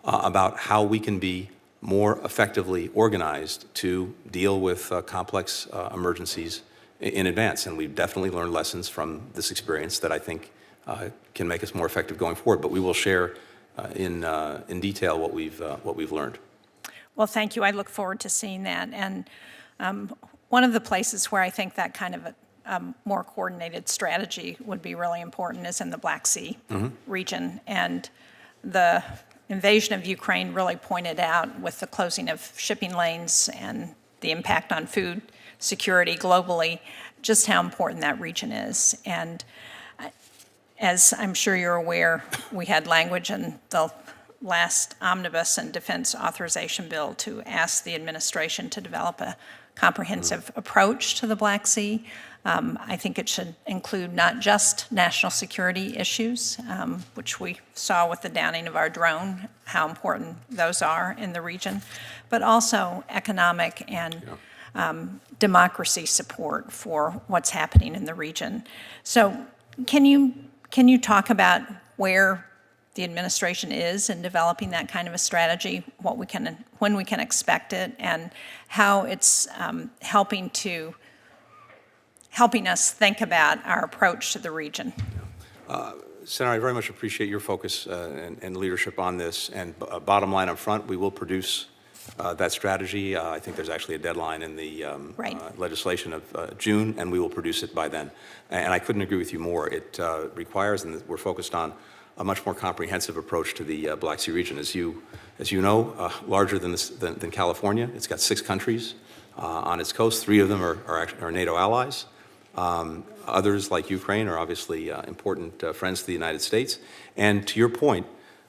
about how we can be more effectively organized to deal with complex emergencies in advance. And we've definitely learned lessons from this experience that I think can make us more effective going forward. But we will share in detail what we've learned. Well, thank you. I look forward to seeing that. And one of the places where I think that kind of a more coordinated strategy would be really important is in the Black Sea region. And the invasion of Ukraine really pointed out, with the closing of shipping lanes and the impact on food security globally, just how important that region is. And as I'm sure you're aware, we had language in the last omnibus and defense authorization bill to ask the administration to develop a comprehensive approach to the Black Sea. I think it should include not just national security issues, which we saw with the downing of our drone, how important those are in the region, but also economic and democracy support for what's happening in the region. So can you talk about where the administration is in developing that kind of a strategy, when we can expect it, and how it's helping us think about our approach to the region? Senator, I very much appreciate your focus and leadership on this. And bottom line up front, we will produce that strategy. I think there's actually a deadline in the legislation of June, and we will produce it by then. And I couldn't agree with you more. It requires, and we're focused on, a much more comprehensive approach to the Black Sea region. As you know, larger than California. It's got 6 countries on its coast. 3 of them are NATO allies. Others, like Ukraine, are obviously important friends to the United States. And to your point,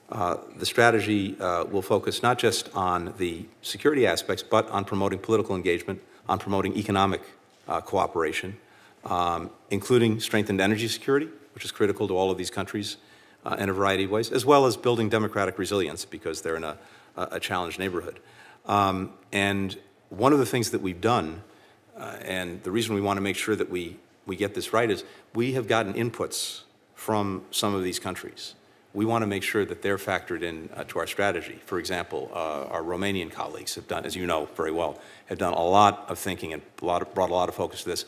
the strategy will focus not just on the security aspects, but on promoting political engagement, on promoting economic cooperation, including strengthened energy security, which is critical to all of these countries in a variety of ways, as well as building democratic resilience because they're in a challenged neighborhood. And one of the things that we've done, and the reason we want to make sure that we get this right, is we have gotten inputs from some of these countries. We want to make sure that they're factored in to our strategy. For example, our Romanian colleagues have done, as you know very well, have done a lot of thinking and brought a lot of focus to this.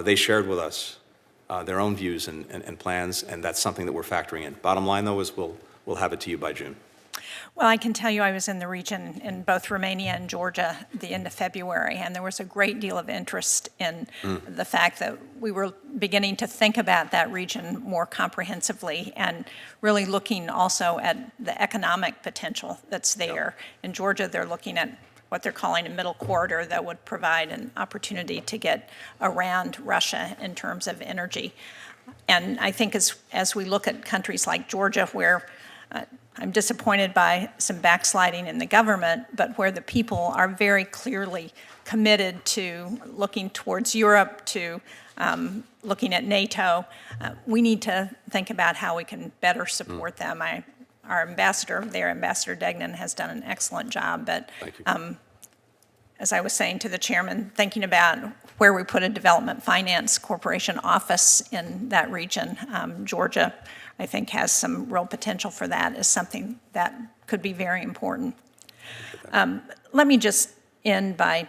They shared with us their own views and plans, and that's something that we're factoring in. Bottom line, though, is we'll have it to you by June. Well, I can tell you I was in the region in both Romania and Georgia the end of February, and there was a great deal of interest in the fact that we were beginning to think about that region more comprehensively and really looking also at the economic potential that's there. In Georgia, they're looking at what they're calling a middle corridor that would provide an opportunity to get around Russia in terms of energy. And I think as we look at countries like Georgia, where I'm disappointed by some backsliding in the government, but where the people are very clearly committed to looking towards Europe, to looking at NATO, we need to think about how we can better support them. Our ambassador there, Ambassador Degnan, has done an excellent job, but Thank you. as I was saying to the chairman, thinking about where we put a development finance corporation office in that region, Georgia, I think has some real potential for that, is something that could be very important. Let me just end by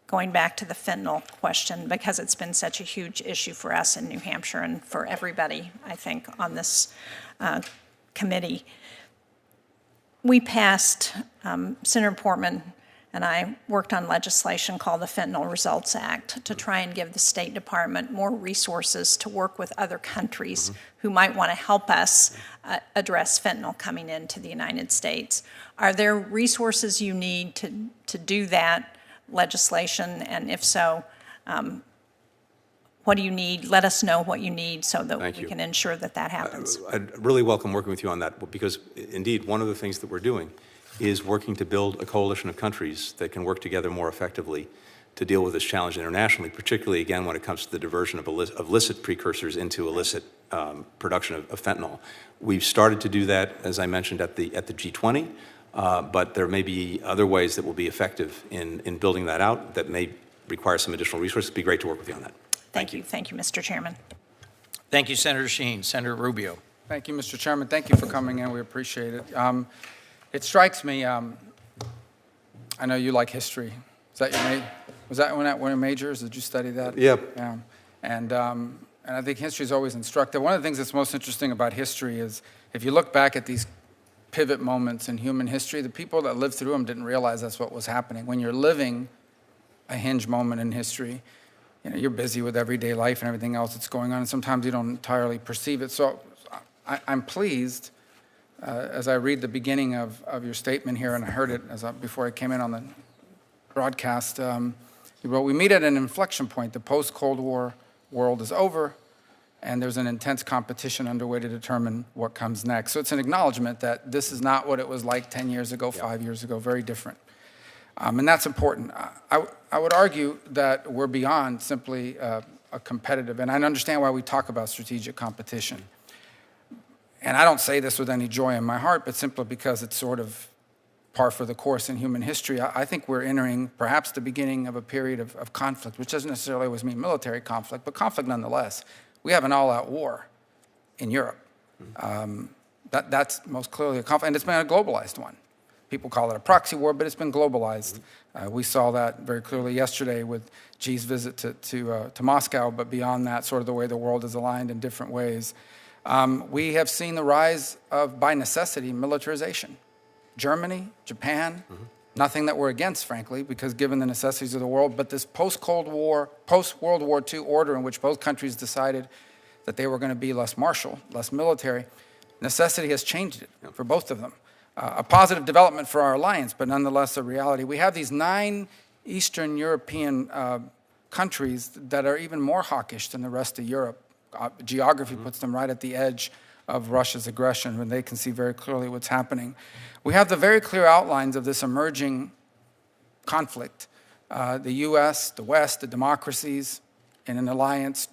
going back to the fentanyl question, because it's been such a huge issue for us in New Hampshire and for everybody, I think, on this committee. We passed, Senator Portman and I worked on legislation called the Fentanyl Results Act to try and give the State Department more resources to work with other countries who might want to help us address fentanyl coming into the United States. Are there resources you need to do that legislation? And if so, what do you need? Let us know what you need so that we can ensure that that happens. I'd really welcome working with you on that, because indeed, one of the things that we're doing is working to build a coalition of countries that can work together more effectively to deal with this challenge internationally, particularly, again, when it comes to the diversion of illicit precursors into illicit production of fentanyl. We've started to do that, as I mentioned, at the G20, but there may be other ways that will be effective in building that out that may require some additional resources. It'd be great to work with you on that. Thank you. Thank you, Mr. Chairman. Thank you, Senator Sheen. Senator Rubio. Thank you, Mr. Chairman. Thank you for coming in. We appreciate it. It strikes me, I know you like history. Is that was that one of your majors? Did you study that? Yep. Yeah. And I think history is always instructive. One of the things that's most interesting about history is if you look back at these pivot moments in human history, the people that lived through them didn't realize that's what was happening. When you're living a hinge moment in history, you know, you're busy with everyday life and everything else that's going on, and sometimes you don't entirely perceive it. So I'm pleased, as I read the beginning of your statement here, and I heard it before I came in on the broadcast, you wrote, "We meet at an inflection point. The post-Cold War world is over, and there's an intense competition underway to determine what comes next." So it's an acknowledgement that this is not what it was like 10 years ago, 5 years ago, very different. And that's important. I would argue that we're beyond simply a competitive, and I understand why we talk about strategic competition. And I don't say this with any joy in my heart, but simply because it's sort of par for the course in human history. I think we're entering perhaps the beginning of a period of conflict, which doesn't necessarily always mean military conflict, but conflict nonetheless. We have an all-out war in Europe. That's most clearly a conflict, and it's been a globalized one. People call it a proxy war, but it's been globalized. We saw that very clearly yesterday with Xi's visit to Moscow, but beyond that, sort of the way the world is aligned in different ways. We have seen the rise of, by necessity, militarization. Germany, Japan, nothing that we're against, frankly, because given the necessities of the world, but this post-Cold War, post-World War II order in which both countries decided that they were going to be less martial, less military, necessity has changed it for both of them. A positive development for our alliance, but nonetheless a reality. We have these 9 Eastern European countries that are even more hawkish than the rest of Europe. Geography puts them right at the edge of Russia's aggression, when they can see very clearly what's happening. We have the very clear outlines of this emerging conflict. The U.S., the West, the democracies in an alliance,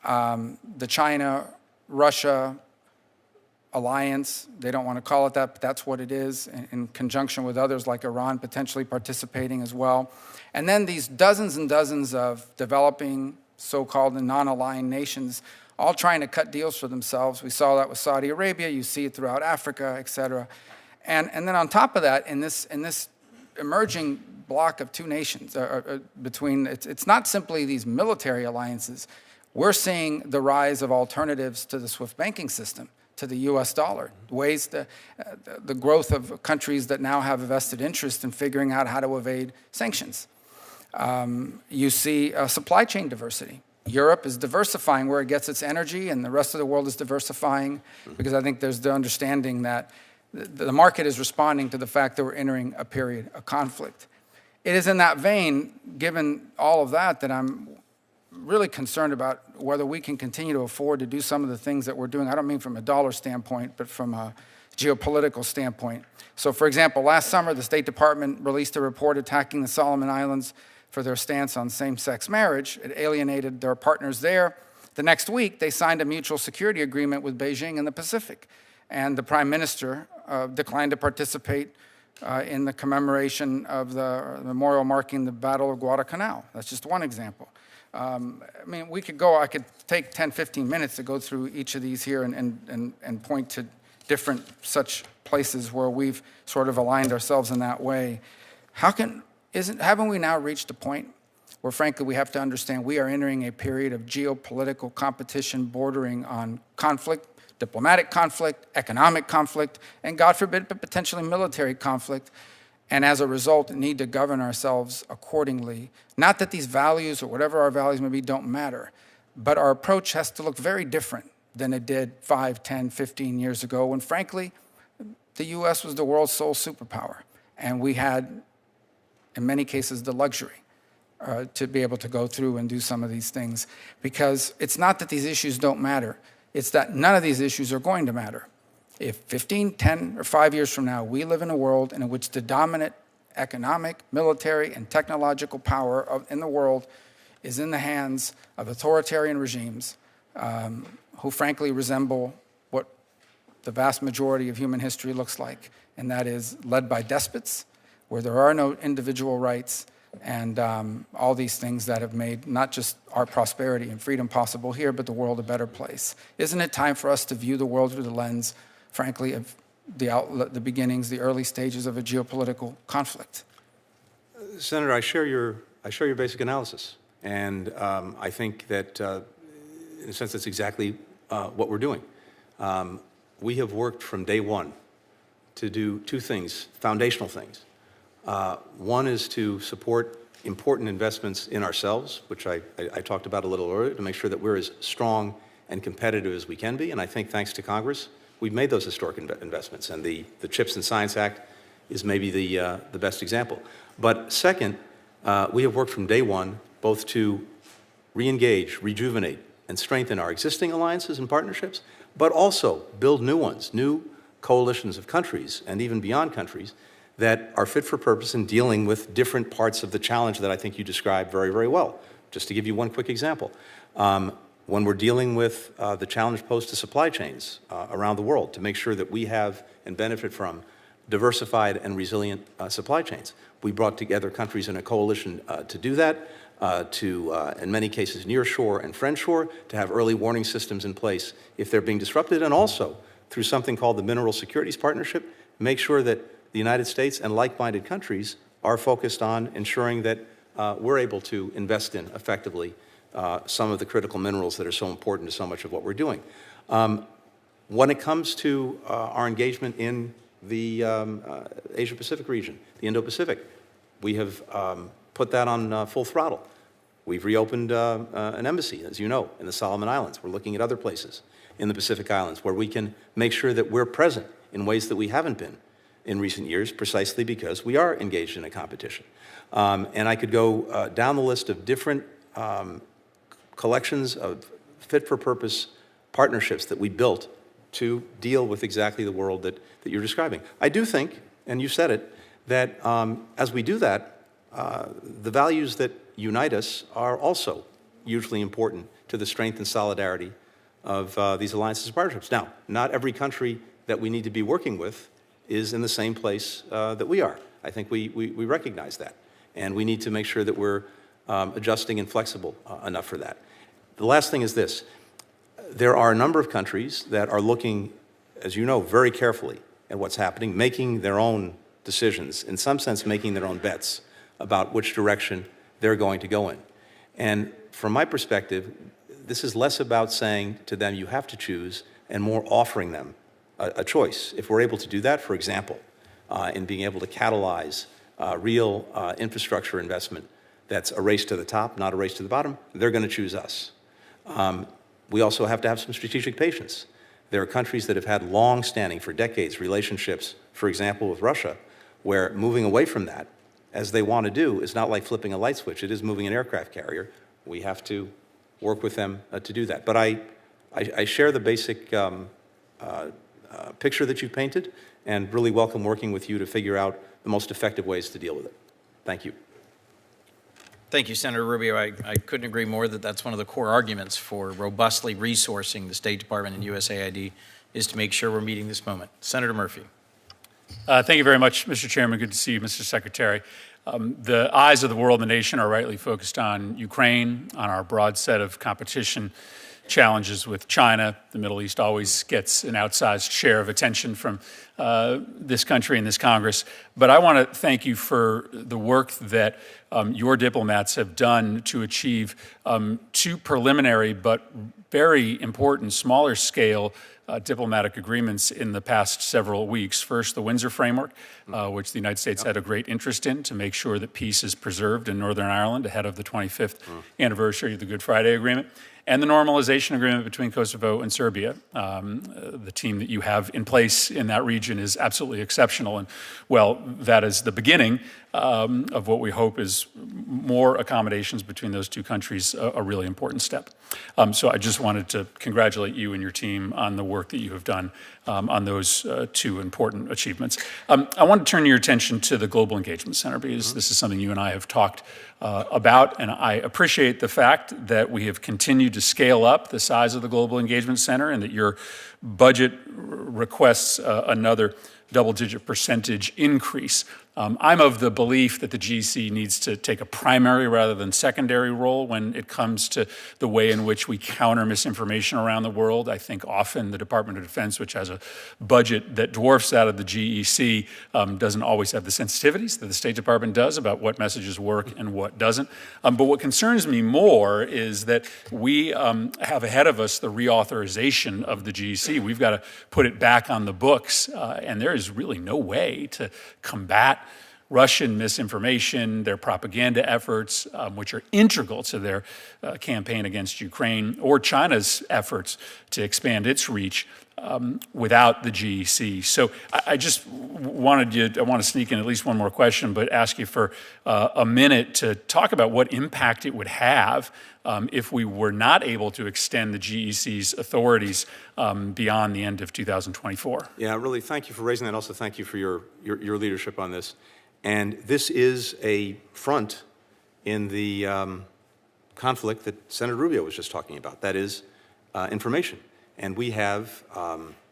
the China-Russia alliance, they don't want to call it that, but that's what it is, in conjunction with others like Iran potentially participating as well. And then these dozens and dozens of developing so-called non-aligned nations all trying to cut deals for themselves. We saw that with Saudi Arabia, you see it throughout Africa, et cetera. And then on top of that, in this emerging block of 2 nations, it's not simply these military alliances. We're seeing the rise of alternatives to the SWIFT banking system, to the U.S. dollar, ways the growth of countries that now have a vested interest in figuring out how to evade sanctions. You see supply chain diversity. Europe is diversifying where it gets its energy, and the rest of the world is diversifying, because I think there's the understanding that the market is responding to the fact that we're entering a period of conflict. It is in that vein, given all of that, that I'm really concerned about whether we can continue to afford to do some of the things that we're doing. I don't mean from a dollar standpoint, but from a geopolitical standpoint. So, for example, last summer, the State Department released a report attacking the Solomon Islands for their stance on same-sex marriage. It alienated their partners there. The next week, they signed a mutual security agreement with Beijing in the Pacific, and the prime minister declined to participate in the commemoration of the memorial marking the Battle of Guadalcanal. That's just one example. I mean, I could take 10, 15 minutes to go through each of these here and point to different such places where we've sort of aligned ourselves in that way. Haven't we now reached a point where, frankly, we have to understand we are entering a period of geopolitical competition bordering on conflict, diplomatic conflict, economic conflict, and God forbid, but potentially military conflict, and as a result, need to govern ourselves accordingly. Not that these values or whatever our values may be don't matter, but our approach has to look very different than it did 5, 10, 15 years ago when, frankly, the U.S. was the world's sole superpower, and we had, in many cases, the luxury to be able to go through and do some of these things. Because it's not that these issues don't matter, it's that none of these issues are going to matter. If 15, 10, or 5 years from now, we live in a world in which the dominant economic, military, and technological power in the world is in the hands of authoritarian regimes who frankly resemble what the vast majority of human history looks like, and that is led by despots, where there are no individual rights, and all these things that have made not just our prosperity and freedom possible here, but the world a better place. Isn't it time for us to view the world through the lens, frankly, of the beginnings, the early stages of a geopolitical conflict? Senator, I share your basic analysis, and I think that, in a sense, that's exactly what we're doing. We have worked from day one to do two things, foundational things. One is to support important investments in ourselves, which I talked about a little earlier, to make sure that we're as strong and competitive as we can be. And I think thanks to Congress, we've made those historic investments. And the CHIPS and Science Act is maybe the best example. But second, we have worked from day one both to re-engage, rejuvenate, and strengthen our existing alliances and partnerships, but also build new ones, new coalitions of countries and even beyond countries that are fit for purpose in dealing with different parts of the challenge that I think you described very, very well. Just to give you one quick example, when we're dealing with the challenge posed to supply chains around the world, to make sure that we have and benefit from diversified and resilient supply chains, we brought together countries in a coalition to do that, in many cases, near shore and friend shore, to have early warning systems in place if they're being disrupted, and also through something called the Mineral Securities Partnership, make sure that the United States and like-minded countries are focused on ensuring that we're able to invest in effectively some of the critical minerals that are so important to so much of what we're doing. When it comes to our engagement in the Asia-Pacific region, the Indo-Pacific, we have put that on full throttle. We've reopened an embassy, as you know, in the Solomon Islands. We're looking at other places in the Pacific Islands where we can make sure that we're present in ways that we haven't been in recent years, precisely because we are engaged in a competition. And I could go down the list of different collections of fit-for-purpose partnerships that we built to deal with exactly the world that you're describing. I do think, and you said it, that as we do that, the values that unite us are also hugely important to the strength and solidarity of these alliances and partnerships. Now, not every country that we need to be working with is in the same place that we are. I think we recognize that. And we need to make sure that we're adjusting and flexible enough for that. The last thing is this. There are a number of countries that are looking, as you know, very carefully at what's happening, making their own decisions, in some sense making their own bets about which direction they're going to go in. And from my perspective, this is less about saying to them, you have to choose, and more offering them a choice. If we're able to do that, for example, in being able to catalyze real infrastructure investment that's a race to the top, not a race to the bottom, they're going to choose us. We also have to have some strategic patience. There are countries that have had long-standing, for decades, relationships, for example, with Russia, where moving away from that, as they want to do, is not like flipping a light switch. It is moving an aircraft carrier. We have to work with them to do that. But I share the basic picture that you've painted, and really welcome working with you to figure out the most effective ways to deal with it. Thank you. Thank you, Senator Rubio. I couldn't agree more that that's one of the core arguments for robustly resourcing the State Department and USAID is to make sure we're meeting this moment. Senator Murphy. Thank you very much, Mr. Chairman. Good to see you, Mr. Secretary. The eyes of the world and the nation are rightly focused on Ukraine, on our broad set of competition challenges with China. The Middle East always gets an outsized share of attention from this country and this Congress. But I want to thank you for the work that your diplomats have done to achieve two preliminary but very important, smaller scale diplomatic agreements in the past several weeks. First, the Windsor Framework, which the United States had a great interest in to make sure that peace is preserved in Northern Ireland ahead of the 25th anniversary of the Good Friday Agreement, and the normalization agreement between Kosovo and Serbia. The team that you have in place in that region is absolutely exceptional, and well, that is the beginning of what we hope is more accommodations between those two countries, a really important step. So I just wanted to congratulate you and your team on the work that you have done on those two important achievements. I want to turn your attention to the Global Engagement Center because this is something you and I have talked about, and I appreciate the fact that we have continued to scale up the size of the Global Engagement Center and that your budget requests another double-digit percentage increase. I'm of the belief that the GEC needs to take a primary rather than secondary role when it comes to the way in which we counter misinformation around the world. I think often the Department of Defense, which has a budget that dwarfs that of the GEC, doesn't always have the sensitivities that the State Department does about what messages work and what doesn't. But what concerns me more is that we have ahead of us the reauthorization of the GEC. We've got to put it back on the books, and there is really no way to combat Russian misinformation, their propaganda efforts, which are integral to their campaign against Ukraine, or China's efforts to expand its reach without the GEC. So I just wanted you, I want to sneak in at least one more question, but ask you for a minute to talk about what impact it would have if we were not able to extend the GEC's authorities beyond the end of 2024. Yeah, really, thank you for raising that. Also, thank you for your leadership on this. And this is a front in the conflict that Senator Rubio was just talking about. That is information. And we have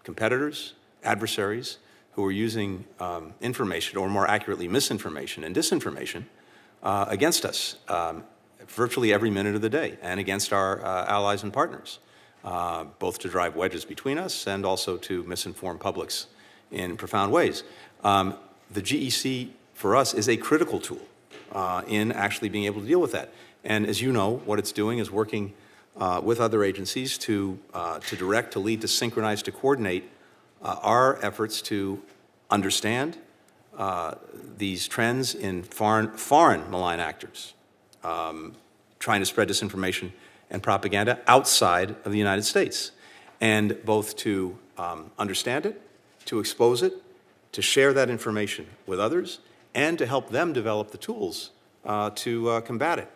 competitors, adversaries, who are using information, or more accurately, misinformation and disinformation against us virtually every minute of the day and against our allies and partners, both to drive wedges between us and also to misinform publics in profound ways. The GEC, for us, is a critical tool in actually being able to deal with that. And as you know, what it's doing is working with other agencies to direct, to lead, to synchronize, to coordinate our efforts to understand these trends in foreign malign actors trying to spread disinformation and propaganda outside of the United States, and both to understand it, to expose it, to share that information with others, and to help them develop the tools to combat it.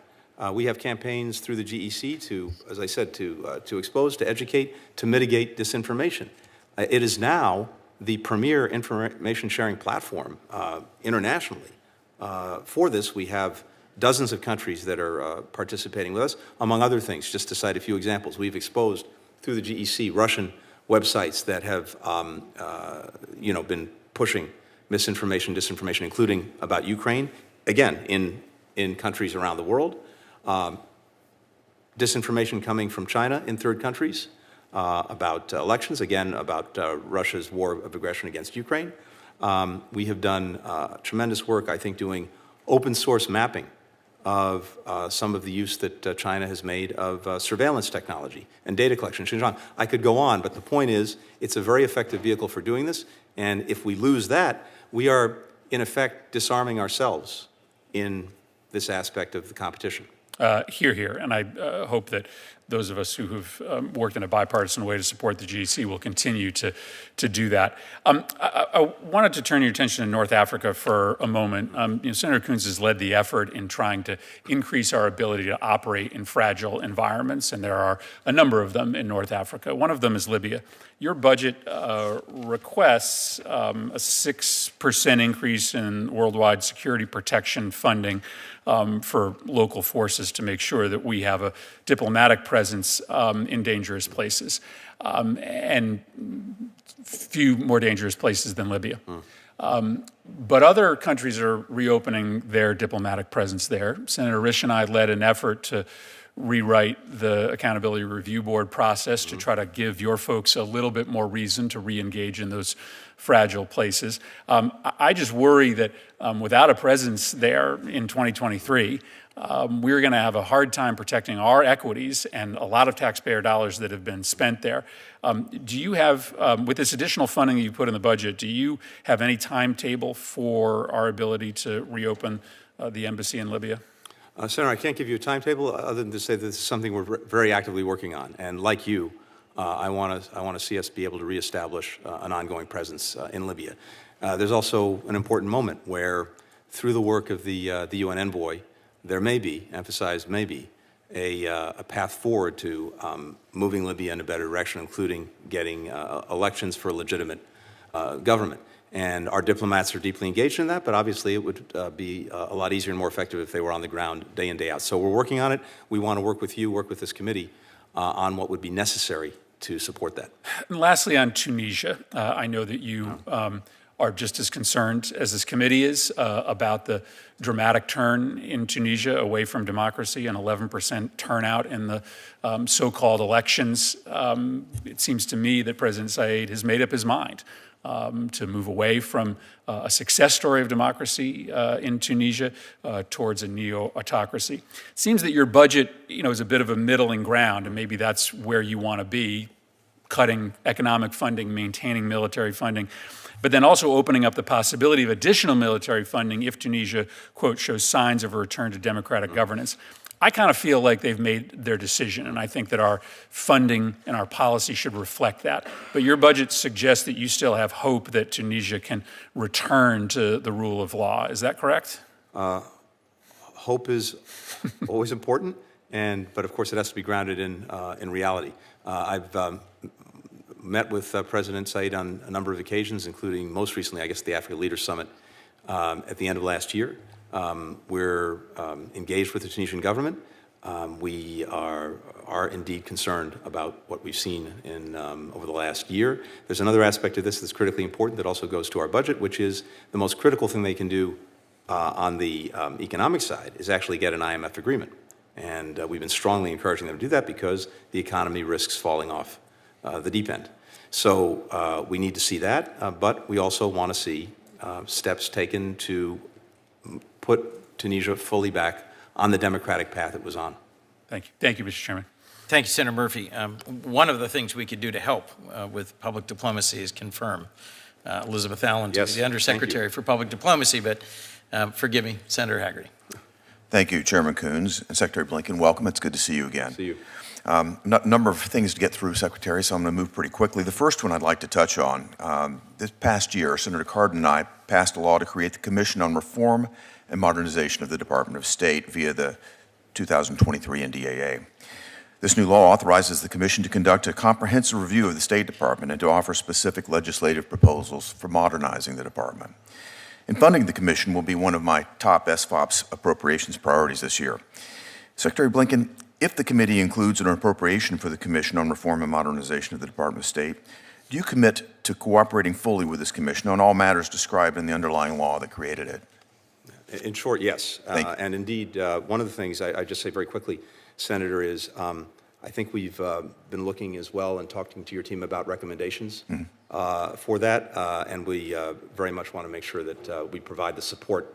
We have campaigns through the GEC to, as I said, to expose, to educate, to mitigate disinformation. It is now the premier information sharing platform internationally. For this, we have dozens of countries that are participating with us. Among other things, just to cite a few examples, we've exposed through the GEC Russian websites that have been pushing misinformation, disinformation, including about Ukraine, again, in countries around the world. Disinformation coming from China in third countries about elections, again, about Russia's war of aggression against Ukraine. We have done tremendous work, I think, doing open source mapping of some of the use that China has made of surveillance technology and data collection. Xinjiang, I could go on, but the point is it's a very effective vehicle for doing this, and if we lose that, we are, in effect, disarming ourselves in this aspect of the competition. Hear, and I hope that those of us who have worked in a bipartisan way to support the GEC will continue to do that. I wanted to turn your attention to North Africa for a moment. Senator Coons has led the effort in trying to increase our ability to operate in fragile environments, and there are a number of them in North Africa. One of them is Libya. Your budget requests a 6% increase in worldwide security protection funding for local forces to make sure that we have a diplomatic presence in dangerous places, and few more dangerous places than Libya. But other countries are reopening their diplomatic presence there. Senator Risch and I led an effort to rewrite the Accountability Review Board process to try to give your folks a little bit more reason to re-engage in those fragile places. I just worry that without a presence there in 2023, we're going to have a hard time protecting our equities and a lot of taxpayer dollars that have been spent there. Do you have, with this additional funding that you put in the budget, do you have any timetable for our ability to reopen the embassy in Libya? Senator, I can't give you a timetable other than to say that this is something we're very actively working on. And like you, I want to see us be able to reestablish an ongoing presence in Libya. There's also an important moment where, through the work of the UN envoy, there may be, emphasized maybe, a path forward to moving Libya in a better direction, including getting elections for a legitimate government. And our diplomats are deeply engaged in that, but obviously it would be a lot easier and more effective if they were on the ground day in, day out. So we're working on it. We want to work with you, work with this committee on what would be necessary to support that. And lastly, on Tunisia, I know that you are just as concerned as this committee is about the dramatic turn in Tunisia away from democracy, an 11% turnout in the so-called elections. It seems to me that President Said has made up his mind to move away from a success story of democracy in Tunisia towards a neo-autocracy. It seems that your budget, is a bit of a middling ground, and maybe that's where you want to be, cutting economic funding, maintaining military funding, but then also opening up the possibility of additional military funding if Tunisia, quote, shows signs of a return to democratic governance. I kind of feel like they've made their decision, and I think that our funding and our policy should reflect that. But your budget suggests that you still have hope that Tunisia can return to the rule of law. Is that correct? Hope is always important, but of course it has to be grounded in reality. I've met with President Said on a number of occasions, including most recently, I guess, the Africa Leaders Summit at the end of last year. We're engaged with the Tunisian government. We are indeed concerned about what we've seen over the last year. There's another aspect of this that's critically important that also goes to our budget, which is the most critical thing they can do on the economic side is actually get an IMF agreement. And we've been strongly encouraging them to do that because the economy risks falling off the deep end. So we need to see that, but we also want to see steps taken to put Tunisia fully back on the democratic path it was on. Thank you. Thank you, Mr. Chairman. Thank you, Senator Murphy. One of the things we could do to help with public diplomacy is confirm Elizabeth Allen to be the Undersecretary for Public Diplomacy, but forgive me, Senator Hagerty. Thank you, Chairman Coons and Secretary Blinken. Welcome. It's good to see you again. See you. Number of things to get through, Secretary, so I'm going to move pretty quickly. The first one I'd like to touch on. This past year, Senator Cardin and I passed a law to create the Commission on Reform and Modernization of the Department of State via the 2023 NDAA. This new law authorizes the Commission to conduct a comprehensive review of the State Department and to offer specific legislative proposals for modernizing the department. And funding the Commission will be one of my top SFOP's appropriations priorities this year. Secretary Blinken, if the committee includes an appropriation for the Commission on Reform and Modernization of the Department of State, do you commit to cooperating fully with this Commission on all matters described in the underlying law that created it? In short, yes. And indeed, one of the things I just say very quickly, Senator, is I think we've been looking as well and talking to your team about recommendations for that, and we very much want to make sure that we provide the support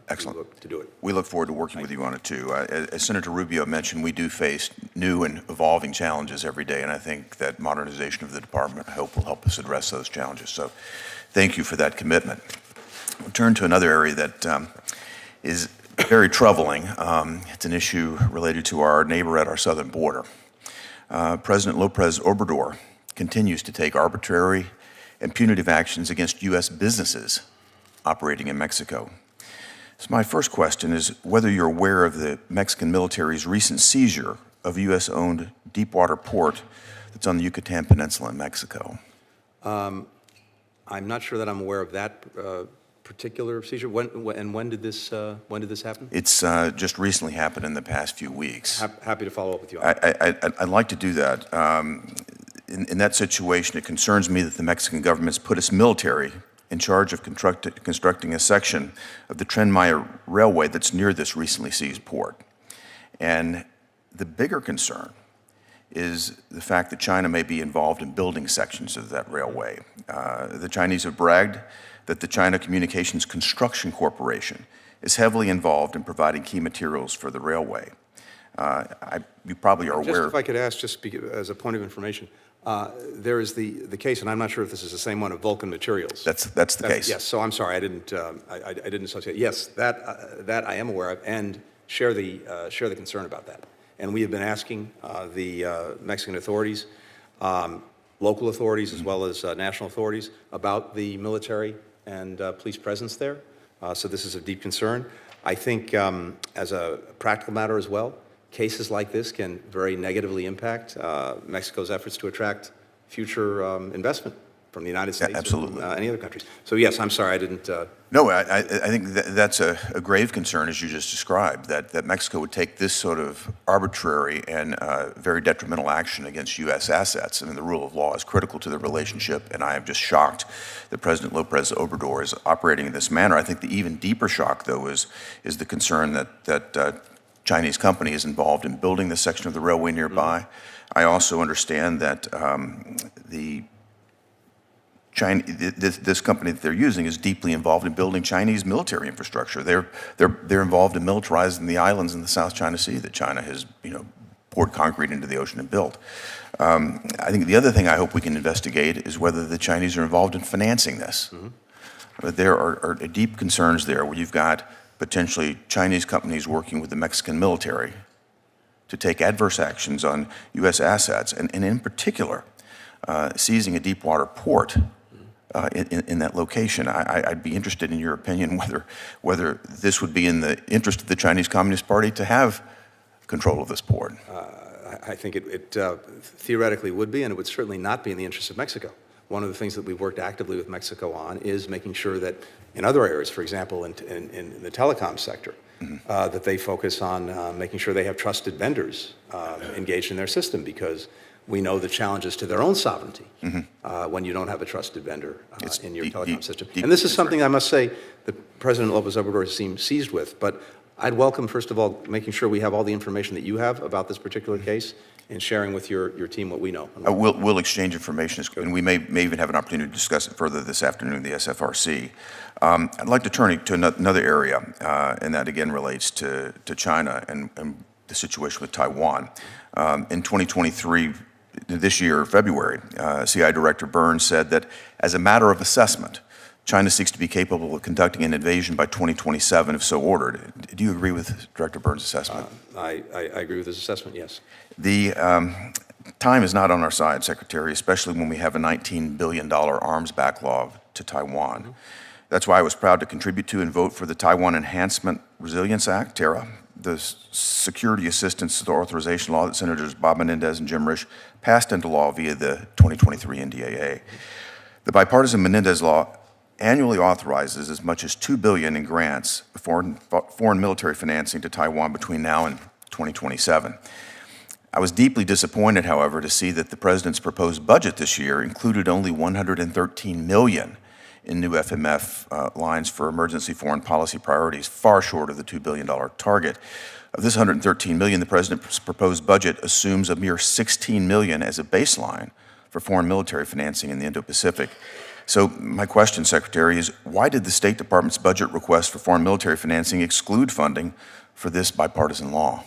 Excellent. To do it. We look forward to working with you on it, too. As Senator Rubio mentioned, we do face new and evolving challenges every day, and I think that modernization of the department, I hope, will help us address those challenges. So thank you for that commitment. We'll turn to another area that is very troubling. It's an issue related to our neighbor at our southern border. President López Obrador continues to take arbitrary and punitive actions against U.S. businesses operating in Mexico. So my first question is whether you're aware of the Mexican military's recent seizure of a U.S.-owned deepwater port that's on the Yucatan Peninsula in Mexico. I'm not sure that I'm aware of that particular seizure. When did this happen? It's just recently happened in the past few weeks. Happy to follow up with you on that. I'd like to do that. In that situation, it concerns me that the Mexican government's put its military in charge of constructing a section of the Tren Maya Railway that's near this recently seized port. And the bigger concern is the fact that China may be involved in building sections of that railway. The Chinese have bragged that the China Communications Construction Corporation is heavily involved in providing key materials for the railway. You probably are aware. Just if I could ask, just as a point of information, there is the case, and I'm not sure if this is the same one, of Vulcan Materials. That's the case. Yes. So I'm sorry, I didn't associate. Yes, that I am aware of, and share the concern about that. And we have been asking the Mexican authorities, local authorities as well as national authorities, about the military and police presence there. So this is of deep concern. I think as a practical matter as well, cases like this can very negatively impact Mexico's efforts to attract future investment from the United States absolutely. Or from, any other countries. So yes, I'm sorry, I didn't... No, I think that's a grave concern, as you just described, that Mexico would take this sort of arbitrary and very detrimental action against U.S. assets. I mean, the rule of law is critical to the relationship, and I am just shocked that President López Obrador is operating in this manner. I think the even deeper shock, though, is the concern that Chinese company is involved in building this section of the railway nearby. I also understand that this company that they're using is deeply involved in building Chinese military infrastructure. They're involved in militarizing the islands in the South China Sea that China has, poured concrete into the ocean and built. I think the other thing I hope we can investigate is whether the Chinese are involved in financing this. There are deep concerns there where you've got potentially Chinese companies working with the Mexican military to take adverse actions on U.S. assets, and in particular, seizing a deepwater port in that location. I'd be interested in your opinion whether this would be in the interest of the Chinese Communist Party to have control of this port. I think it theoretically would be, and it would certainly not be in the interest of Mexico. One of the things that we've worked actively with Mexico on is making sure that in other areas, for example, in the telecom sector, that they focus on making sure they have trusted vendors engaged in their system, because we know the challenges to their own sovereignty when you don't have a trusted vendor in your telecom system. And this is something I must say that President López Obrador seems seized with, but I'd welcome, first of all, making sure we have all the information that you have about this particular case and sharing with your team what we know. We'll exchange information, and we may even have an opportunity to discuss it further this afternoon in the SFRC. I'd like to turn to another area, and that again relates to China and the situation with Taiwan. In 2023, this year, February, CI Director Burns said that as a matter of assessment, China seeks to be capable of conducting an invasion by 2027 if so ordered. Do you agree with Director Burns' assessment? I agree with his assessment, yes. The time is not on our side, Secretary, especially when we have a $19 billion arms backlog to Taiwan. That's why I was proud to contribute to and vote for the Taiwan Enhancement Resilience Act, TERA, the Security Assistance to Authorization Law that Senators Bob Menendez and Jim Risch passed into law via the 2023 NDAA. The bipartisan Menendez law annually authorizes as much as $2 billion in grants, foreign military financing to Taiwan between now and 2027. I was deeply disappointed, however, to see that the president's proposed budget this year included only $113 million in new FMF lines for emergency foreign policy priorities, far short of the $2 billion target. Of this $113 million, the president's proposed budget assumes a mere $16 million as a baseline for foreign military financing in the Indo-Pacific. So my question, Secretary, is why did the State Department's budget request for foreign military financing exclude funding for this bipartisan law?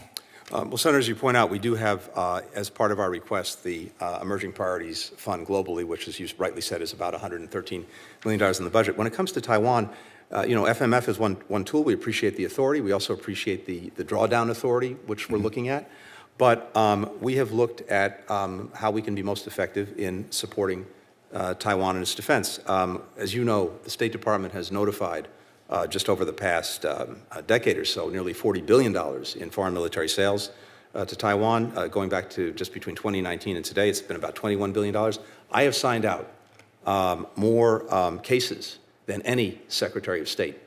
Well, Senator, as you point out, we do have, as part of our request, the Emerging Priorities Fund globally, which, as you rightly said, is about $113 million in the budget. When it comes to Taiwan, FMF is one tool. We appreciate the authority. We also appreciate the drawdown authority, which we're looking at. But we have looked at how we can be most effective in supporting Taiwan and its defense. As you know, the State Department has notified just over the past decade or so, nearly $40 billion in foreign military sales to Taiwan. Going back to just between 2019 and today, it's been about $21 billion. I have signed out more cases than any Secretary of State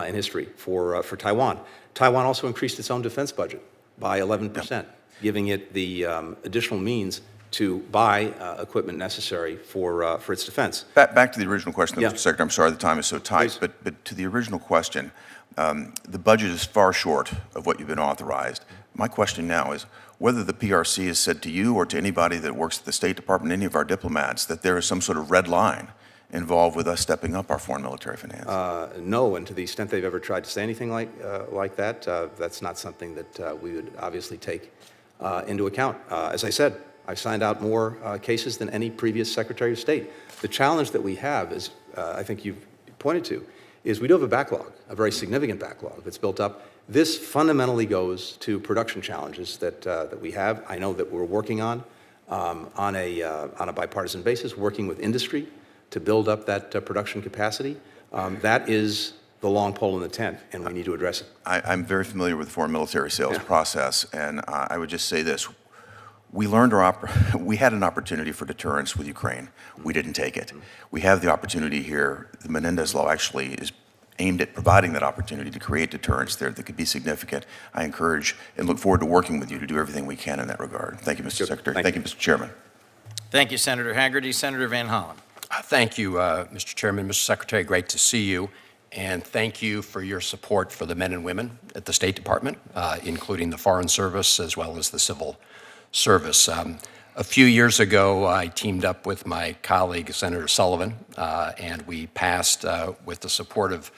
in history for Taiwan. Taiwan also increased its own defense budget by 11%, giving it the additional means to buy equipment necessary for its defense. Back to the original question, though, Yeah. Mr. Secretary. I'm sorry the time is so tight, but to the original question, the budget is far short of what you've been authorized. My question now is whether the PRC has said to you or to anybody that works at the State Department, any of our diplomats, that there is some sort of red line involved with us stepping up our foreign military finance. No, and to the extent they've ever tried to say anything like that, that's not something that we would obviously take into account. As I said, I've signed out more cases than any previous Secretary of State. The challenge that we have, is I think you've pointed to, is we do have a backlog, a very significant backlog that's built up. This fundamentally goes to production challenges that we have. I know that we're working on a bipartisan basis, working with industry to build up that production capacity. That is the long pole in the tent, and we need to address it. I'm very familiar with the foreign military sales process, and I would just say this. We learned we had an opportunity for deterrence with Ukraine. We didn't take it. We have the opportunity here. The Menendez Law actually is aimed at providing that opportunity to create deterrence there that could be significant. I encourage and look forward to working with you to do everything we can in that regard. Thank you, Mr. Secretary. Thank you, Mr. Chairman. Thank you, Senator Hagerty. Senator Van Hollen. Thank you, Mr. Chairman. Mr. Secretary, great to see you. And thank you for your support for the men and women at the State Department, including the Foreign Service as well as the Civil Service. A few years ago, I teamed up with my colleague, Senator Sullivan, and we passed, with the support of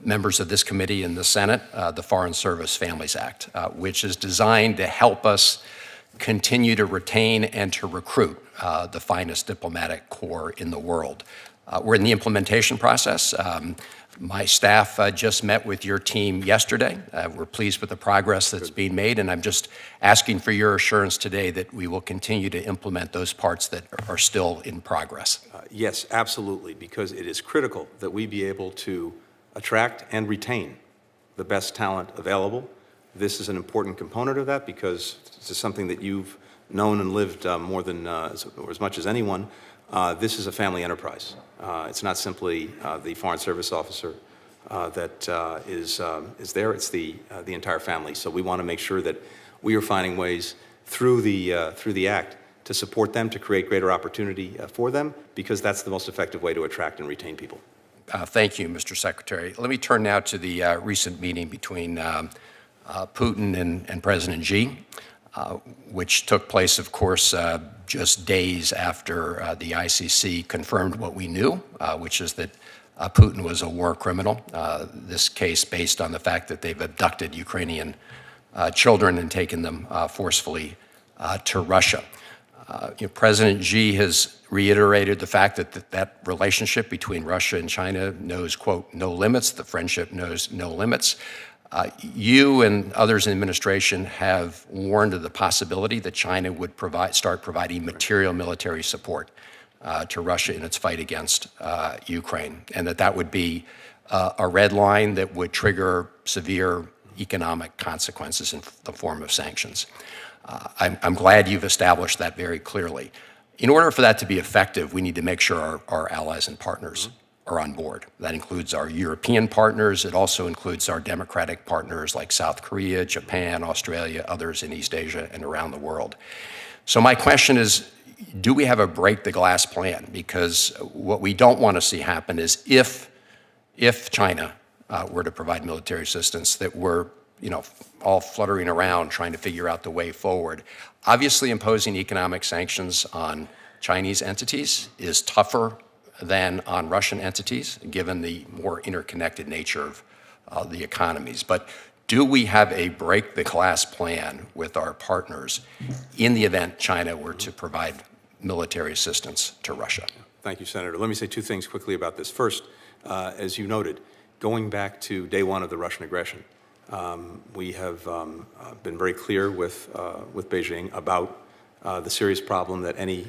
members of this committee in the Senate, the Foreign Service Families Act, which is designed to help us continue to retain and to recruit the finest diplomatic corps in the world. We're in the implementation process. My staff just met with your team yesterday. We're pleased with the progress that's being made, and I'm just asking for your assurance today that we will continue to implement those parts that are still in progress. Yes, absolutely, because it is critical that we be able to attract and retain the best talent available. This is an important component of that because this is something that you've known and lived more than as much as anyone. This is a family enterprise. It's not simply the Foreign Service officer that is there. It's the entire family. So we want to make sure that we are finding ways through the act to support them, to create greater opportunity for them, because that's the most effective way to attract and retain people. Thank you, Mr. Secretary. Let me turn now to the recent meeting between Putin and President Xi, which took place, of course, just days after the ICC confirmed what we knew, which is that Putin was a war criminal. This case based on the fact that they've abducted Ukrainian children and taken them forcefully to Russia. President Xi has reiterated the fact that that relationship between Russia and China knows, quote, no limits. The friendship knows no limits. You and others in the administration have warned of the possibility that China would start providing material military support to Russia in its fight against Ukraine, and that would be a red line that would trigger severe economic consequences in the form of sanctions. I'm glad you've established that very clearly. In order for that to be effective, we need to make sure our allies and partners are on board. That includes our European partners. It also includes our democratic partners like South Korea, Japan, Australia, others in East Asia and around the world. So my question is, do we have a break the glass plan? Because what we don't want to see happen is if China were to provide military assistance, that we're all fluttering around trying to figure out the way forward. Obviously, imposing economic sanctions on Chinese entities is tougher than on Russian entities, given the more interconnected nature of the economies. But do we have a break the glass plan with our partners in the event China were to provide military assistance to Russia? Thank you, Senator. Let me say two things quickly about this. First, as you noted, going back to day one of the Russian aggression, We have been very clear with Beijing about the serious problem that any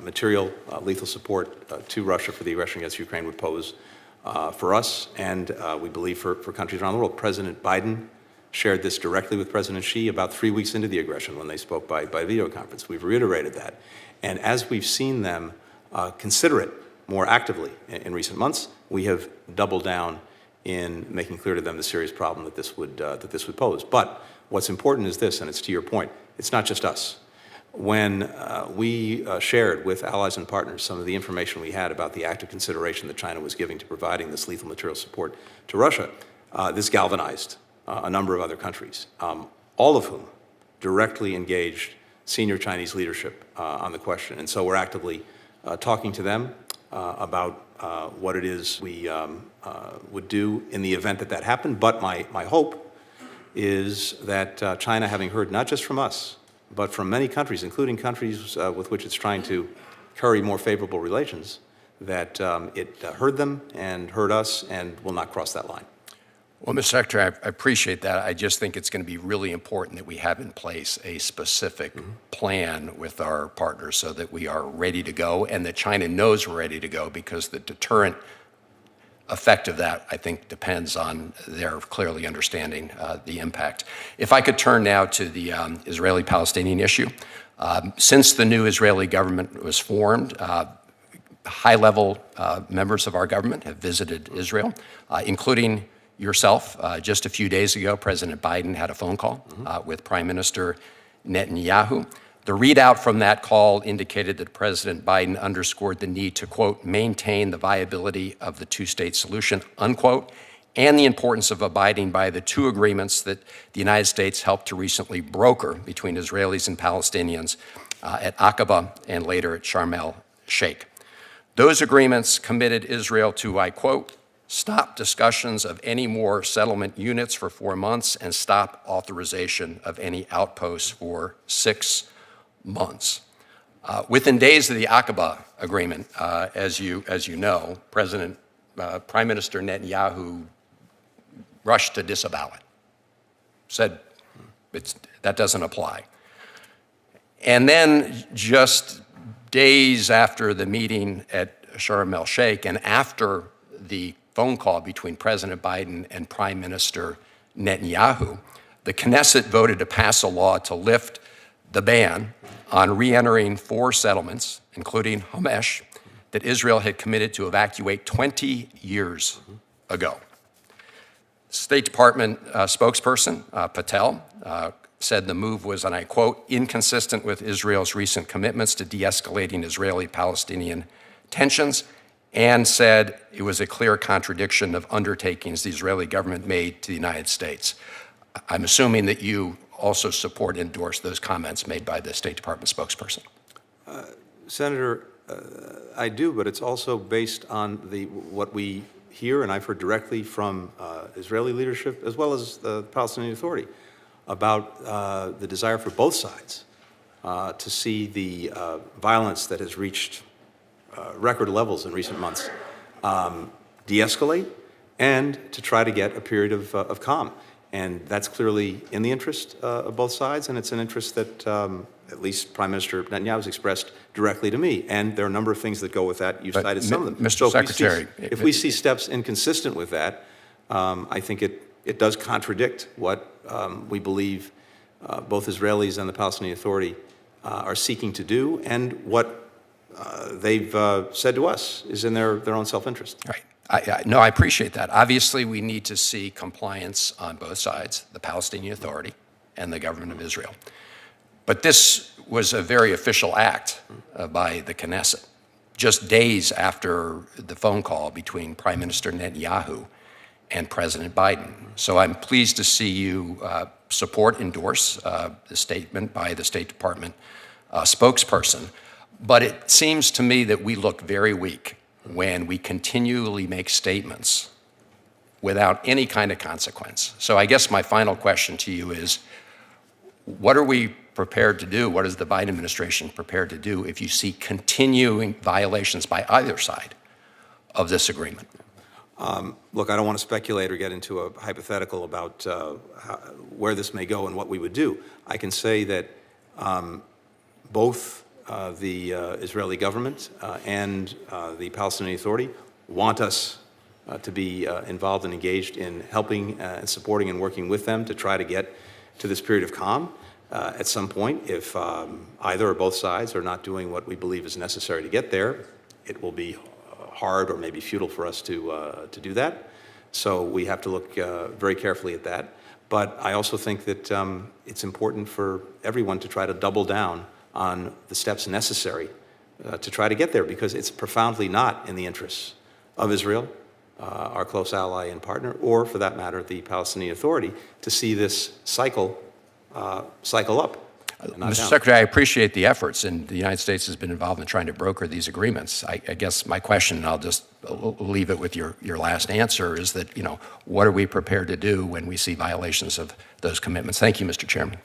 material lethal support to Russia for the aggression against Ukraine would pose for us, and we believe for countries around the world. President Biden shared this directly with President Xi about 3 weeks into the aggression when they spoke by video conference. We've reiterated that. And as we've seen them consider it more actively in recent months, we have doubled down in making clear to them the serious problem that this would pose. But what's important is this, and it's to your point, it's not just us. When we shared with allies and partners some of the information we had about the active consideration that China was giving to providing this lethal material support to Russia, this galvanized a number of other countries, all of whom directly engaged senior Chinese leadership on the question. And so we're actively talking to them about what it is we would do in the event that that happened. But my hope is that China, having heard not just from us, but from many countries, including countries with which it's trying to curry more favorable relations, that it heard them and heard us and will not cross that line. Well, Mr. Secretary, I appreciate that. I just think it's going to be really important that we have in place a specific plan with our partners so that we are ready to go and that China knows we're ready to go, because the deterrent effect of that, I think, depends on their clearly understanding the impact. If I could turn now to the Israeli-Palestinian issue. Since the new Israeli government was formed, high-level members of our government have visited Israel, including yourself. Just a few days ago, President Biden had a phone call with Prime Minister Netanyahu. The readout from that call indicated that President Biden underscored the need to, quote, maintain the viability of the two-state solution, unquote, and the importance of abiding by the two agreements that the United States helped to recently broker between Israelis and Palestinians at Aqaba and later at Sharm el-Sheikh. Those agreements committed Israel to, I quote, stop discussions of any more settlement units for 4 months and stop authorization of any outposts for 6 months. Within days of the Aqaba agreement, as you know, Prime Minister Netanyahu rushed to disavow it, said that doesn't apply. And then just days after the meeting at Sharm el-Sheikh and after the phone call between President Biden and Prime Minister Netanyahu, the Knesset voted to pass a law to lift the ban on re-entering 4 settlements, including Homesh, that Israel had committed to evacuate 20 years ago. State Department spokesperson Patel said the move was, and I quote, inconsistent with Israel's recent commitments to de-escalating Israeli-Palestinian tensions, and said it was a clear contradiction of undertakings the Israeli government made to the United States. I'm assuming that you also support and endorse those comments made by the State Department spokesperson. Senator, I do, but it's also based on what we hear, and I've heard directly from Israeli leadership as well as the Palestinian Authority about the desire for both sides to see the violence that has reached record levels in recent months de-escalate and to try to get a period of calm. And that's clearly in the interest of both sides, and it's an interest that at least Prime Minister Netanyahu has expressed directly to me. And there are a number of things that go with that. You cited some of them. Mr. Secretary. If we see steps inconsistent with that, I think it does contradict what we believe both Israelis and the Palestinian Authority are seeking to do, and what they've said to us is in their own self-interest. Right. No, I appreciate that. Obviously, we need to see compliance on both sides, the Palestinian Authority and the government of Israel. But this was a very official act by the Knesset, just days after the phone call between Prime Minister Netanyahu and President Biden. So I'm pleased to see you endorse the statement by the State Department spokesperson. But it seems to me that we look very weak when we continually make statements without any kind of consequence. So I guess my final question to you is, what are we prepared to do? What is the Biden administration prepared to do if you see continuing violations by either side of this agreement? Look, I don't want to speculate or get into a hypothetical about where this may go and what we would do. I can say that both the Israeli government and the Palestinian Authority want us to be involved and engaged in helping and supporting and working with them to try to get to this period of calm. At some point, if either or both sides are not doing what we believe is necessary to get there, it will be hard or maybe futile for us to do that. So we have to look very carefully at that. But I also think that it's important for everyone to try to double down on the steps necessary to try to get there, because it's profoundly not in the interests of Israel, our close ally and partner, or for that matter, the Palestinian Authority, to see this cycle up. Mr. Secretary, I appreciate the efforts, and the United States has been involved in trying to broker these agreements. I guess my question, and I'll just leave it with your last answer, is that, what are we prepared to do when we see violations of those commitments? Thank you, Mr. Chairman.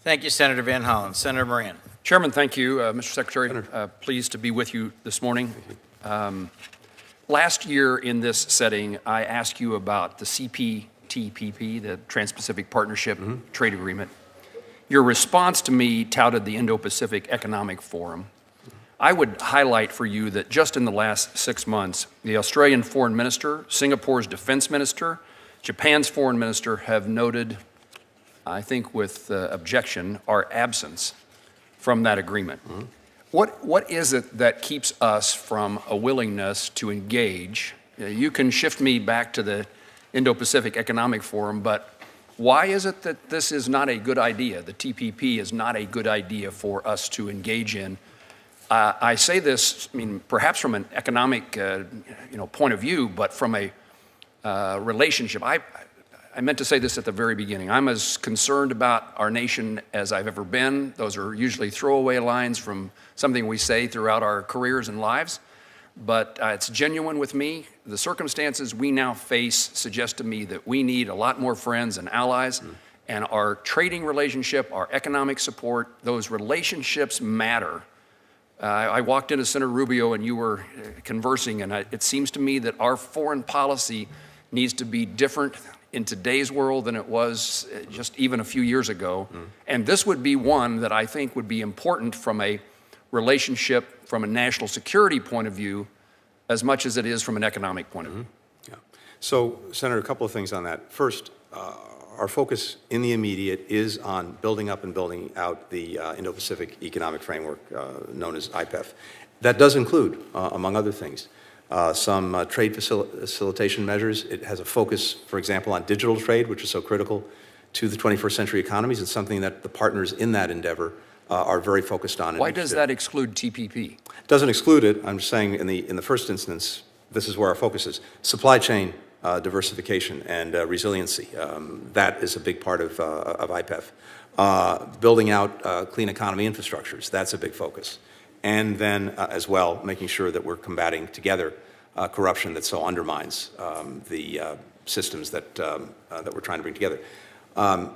Thank you, Senator Van Hollen. Senator Moran. Chairman, thank you. Mr. Secretary, pleased to be with you this morning. Last year in this setting, I asked you about the CPTPP, the Trans-Pacific Partnership Trade Agreement. Your response to me touted the Indo-Pacific Economic Forum. I would highlight for you that just in the last 6 months, the Australian Foreign Minister, Singapore's Defense Minister, Japan's Foreign Minister have noted, I think with objection, our absence from that agreement. What is it that keeps us from a willingness to engage? You can shift me back to the Indo-Pacific Economic Forum, but why is it that this is not a good idea? The TPP is not a good idea for us to engage in. I say this, perhaps from an economic, point of view, but from a relationship. I meant to say this at the very beginning. I'm as concerned about our nation as I've ever been. Those are usually throwaway lines from something we say throughout our careers and lives, but it's genuine with me. The circumstances we now face suggest to me that we need a lot more friends and allies, and our trading relationship, our economic support, those relationships matter. I walked into Senator Rubio and you were conversing, and it seems to me that our foreign policy needs to be different in today's world than it was just even a few years ago. And this would be one that I think would be important from a relationship, from a national security point of view, as much as it is from an economic point of view. Yeah. So, Senator, a couple of things on that. First, our focus in the immediate is on building up and building out the Indo-Pacific Economic Framework, known as IPEF. That does include, among other things, some trade facilitation measures. It has a focus, for example, on digital trade, which is so critical to the 21st century economies, and something that the partners in that endeavor are very focused on. Why does that exclude TPP? It doesn't exclude it. I'm just saying in the first instance, this is where our focus is. Supply chain diversification and resiliency. That is a big part of IPEF. Building out clean economy infrastructures. That's a big focus. And then as well, making sure that we're combating together corruption that so undermines the systems that we're trying to bring together. I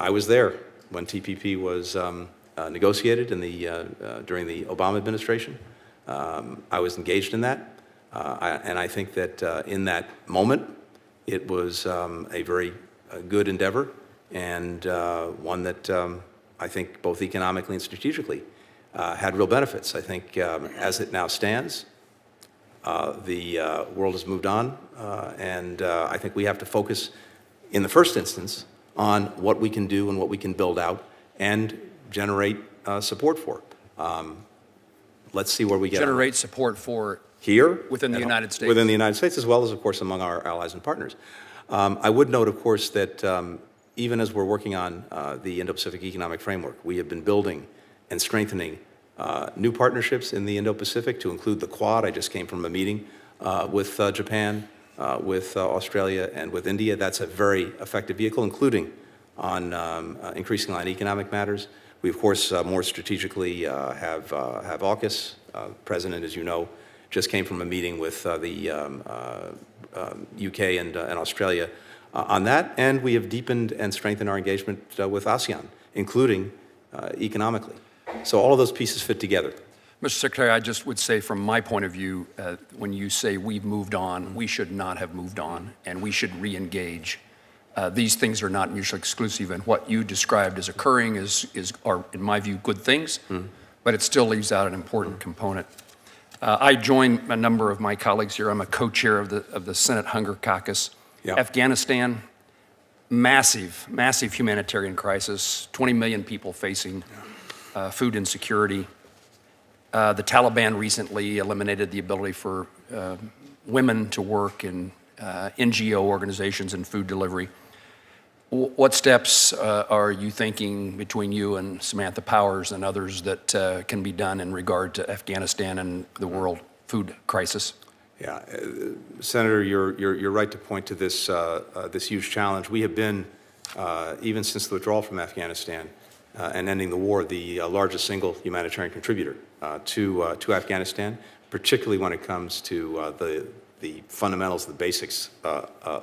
was there when TPP was negotiated during the Obama administration. I was engaged in that, and I think that in that moment, it was a very good endeavor, and one that I think both economically and strategically had real benefits. I think as it now stands, the world has moved on, and I think we have to focus in the first instance on what we can do and what we can build out and generate support for. Let's see where we get. Generate support for here within the United States. Within the United States, as well as, of course, among our allies and partners. I would note, of course, that even as we're working on the Indo-Pacific Economic Framework, we have been building and strengthening new partnerships in the Indo-Pacific, to include the Quad. I just came from a meeting with Japan, with Australia, and with India. That's a very effective vehicle, including on increasingly on economic matters. We, of course, more strategically have AUKUS. President, as you know, just came from a meeting with the UK and Australia on that, and we have deepened and strengthened our engagement with ASEAN, including economically. So all of those pieces fit together. Mr. Secretary, I just would say from my point of view, when you say we've moved on, we should not have moved on, and we should re-engage. These things are not mutually exclusive, and what you described as occurring are, in my view, good things, but it still leaves out an important component. I join a number of my colleagues here. I'm a co-chair of the Senate Hunger Caucus. Yeah. Afghanistan, massive humanitarian crisis, 20 million people facing food insecurity. The Taliban recently eliminated the ability for women to work in NGO organizations and food delivery. What steps are you thinking between you and Samantha Powers and others that can be done in regard to Afghanistan and the world food crisis? Yeah, Senator, you're right to point to this this huge challenge. We have been, even since the withdrawal from Afghanistan and ending the war, the largest single humanitarian contributor to Afghanistan, particularly when it comes to the fundamentals, the basics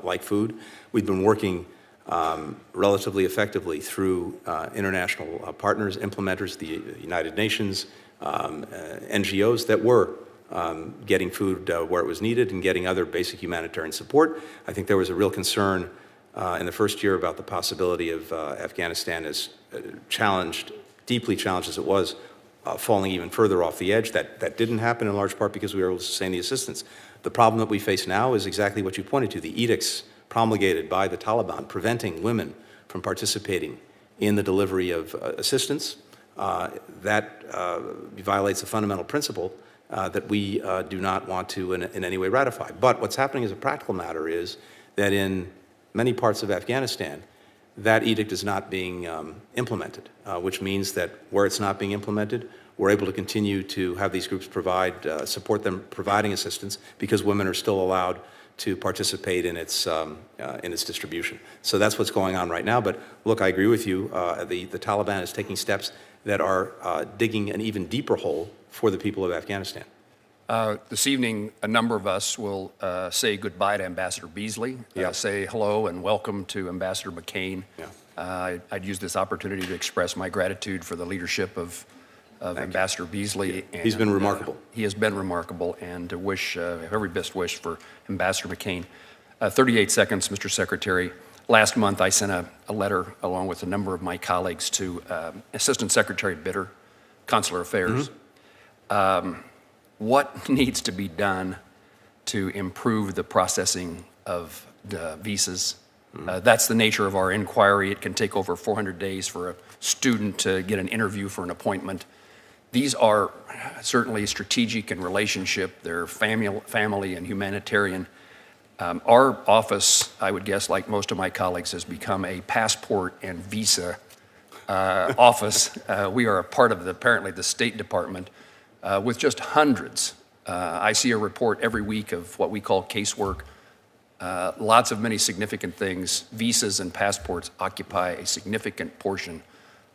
like food. We've been working relatively effectively through international partners, implementers, the United Nations, NGOs that were getting food where it was needed and getting other basic humanitarian support. I think there was a real concern in the first year about the possibility of Afghanistan as challenged, deeply challenged as it was, falling even further off the edge. That didn't happen in large part because we were able to sustain the assistance. The problem that we face now is exactly what you pointed to, the edicts promulgated by the Taliban preventing women from participating in the delivery of assistance. That violates a fundamental principle that we do not want to in any way ratify. But what's happening as a practical matter is that in many parts of Afghanistan, that edict is not being implemented, which means that where it's not being implemented, we're able to continue to have these groups support them providing assistance because women are still allowed to participate in its distribution. So that's what's going on right now. But look, I agree with you. The Taliban is taking steps that are digging an even deeper hole for the people of Afghanistan. This evening, a number of us will say goodbye to Ambassador Beasley, say hello and welcome to Ambassador McCain. Yeah. I'd use this opportunity to express my gratitude for the leadership of Ambassador Beasley. And, he's been remarkable. He has been remarkable, and to wish every best wish for Ambassador McCain. 38 seconds, Mr. Secretary. Last month, I sent a letter along with a number of my colleagues to Assistant Secretary Bitter, Consular Affairs. What needs to be done to improve the processing of visas? That's the nature of our inquiry. It can take over 400 days for a student to get an interview for an appointment. These are certainly strategic in relationship. They're family and humanitarian. Our office, I would guess, like most of my colleagues, has become a passport and visa office. We are a part of apparently the State Department with just hundreds. I see a report every week of what we call casework. Lots of many significant things. Visas and passports occupy a significant portion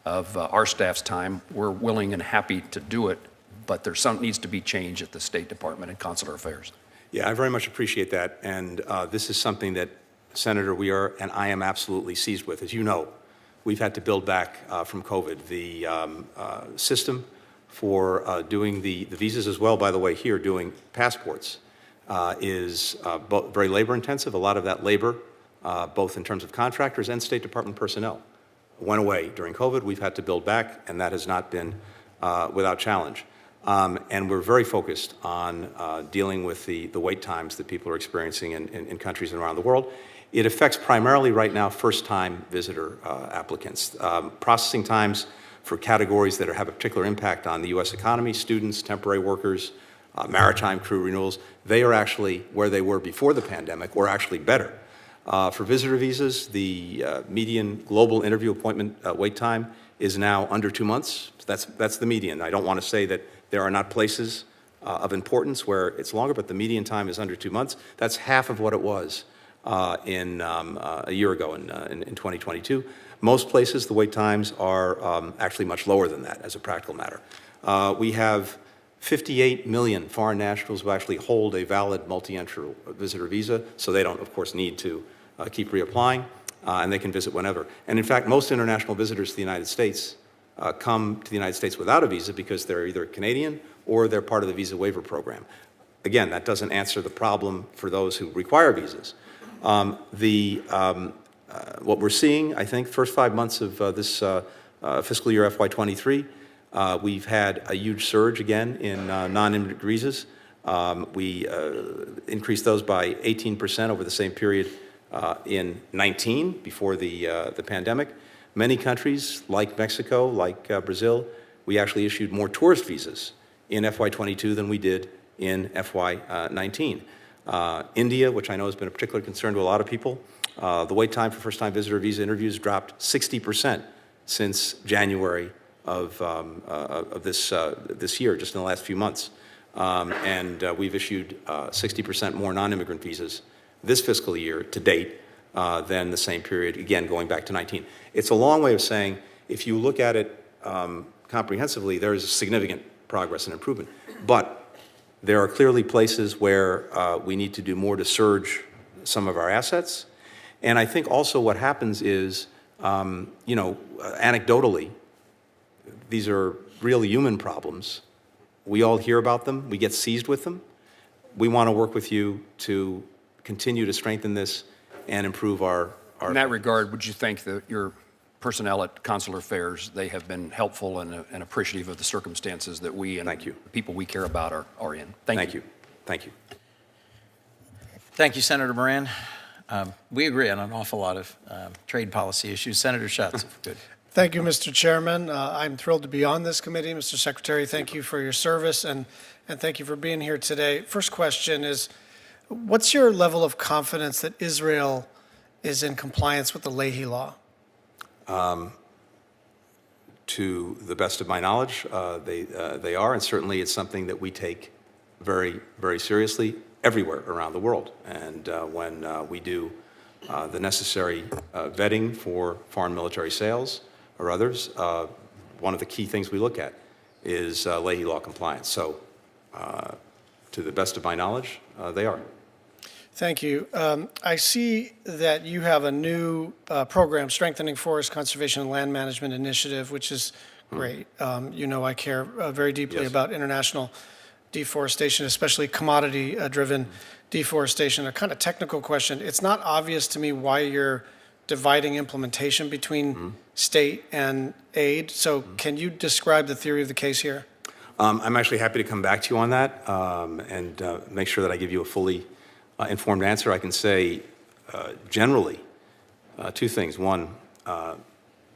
of our staff's time. We're willing and happy to do it, but there needs to be change at the State Department and Consular Affairs. Yeah, I very much appreciate that. And this is something that, Senator, we are, and I am absolutely seized with. As you know, we've had to build back from COVID. The system for doing the visas as well, by the way, here doing passports is very labor intensive. A lot of that labor, both in terms of contractors and State Department personnel, went away during COVID. We've had to build back, and that has not been without challenge. And we're very focused on dealing with the wait times that people are experiencing in countries and around the world. It affects primarily right now first-time visitor applicants. Processing times for categories that have a particular impact on the U.S. economy, students, temporary workers, maritime crew renewals, they are actually where they were before the pandemic, or actually better. For visitor visas, the median global interview appointment wait time is now under 2 months. That's the median. I don't want to say that there are not places of importance where it's longer, but the median time is under 2 months. That's half of what it was in a year ago in 2022. Most places, the wait times are actually much lower than that as a practical matter. We have 58 million foreign nationals who actually hold a valid multi-entry visitor visa, so they don't, of course, need to keep reapplying, and they can visit whenever. And in fact, most international visitors to the United States come to the United States without a visa because they're either Canadian or they're part of the visa waiver program. Again, that doesn't answer the problem for those who require visas. What we're seeing, I think, first 5 months of this fiscal year FY23, we've had a huge surge again in non-immigrant visas. We increased those by 18% over the same period in 19, before the pandemic. Many countries, like Mexico, like Brazil, we actually issued more tourist visas in FY22 than we did in FY19. India, which I know has been a particular concern to a lot of people, the wait time for first-time visitor visa interviews dropped 60% since January of this year, just in the last few months. And we've issued 60% more non-immigrant visas this fiscal year to date than the same period, again, going back to 19. It's a long way of saying, if you look at it comprehensively, there is significant progress and improvement. But there are clearly places where we need to do more to surge some of our assets. And I think also what happens is, anecdotally, these are real human problems. We all hear about them. We get seized with them. We want to work with you to continue to strengthen this and improve our... In that regard, would you think that your personnel at Consular Affairs, they have been helpful and appreciative of the circumstances that we and Thank you. the people we care about are in? Thank you. Thank you. Thank you, Senator Moran. We agree on an awful lot of trade policy issues. Senator Schatz, if good. Thank you, Mr. Chairman. I'm thrilled to be on this committee. Mr. Secretary, thank you for your service, and thank you for being here today. First question is, what's your level of confidence that Israel is in compliance with the Leahy Law? To the best of my knowledge, they are, and certainly it's something that we take very, very seriously everywhere around the world. And when we do the necessary vetting for foreign military sales or others, one of the key things we look at is Leahy Law compliance. So, to the best of my knowledge, they are. Thank you. I see that you have a new program, Strengthening Forest Conservation and Land Management Initiative, which is great. I care very deeply about international deforestation, especially commodity-driven deforestation. A kind of technical question. It's not obvious to me why you're dividing implementation between state and aid. So can you describe the theory of the case here? I'm actually happy to come back to you on that and make sure that I give you a fully informed answer. I can say generally two things. One,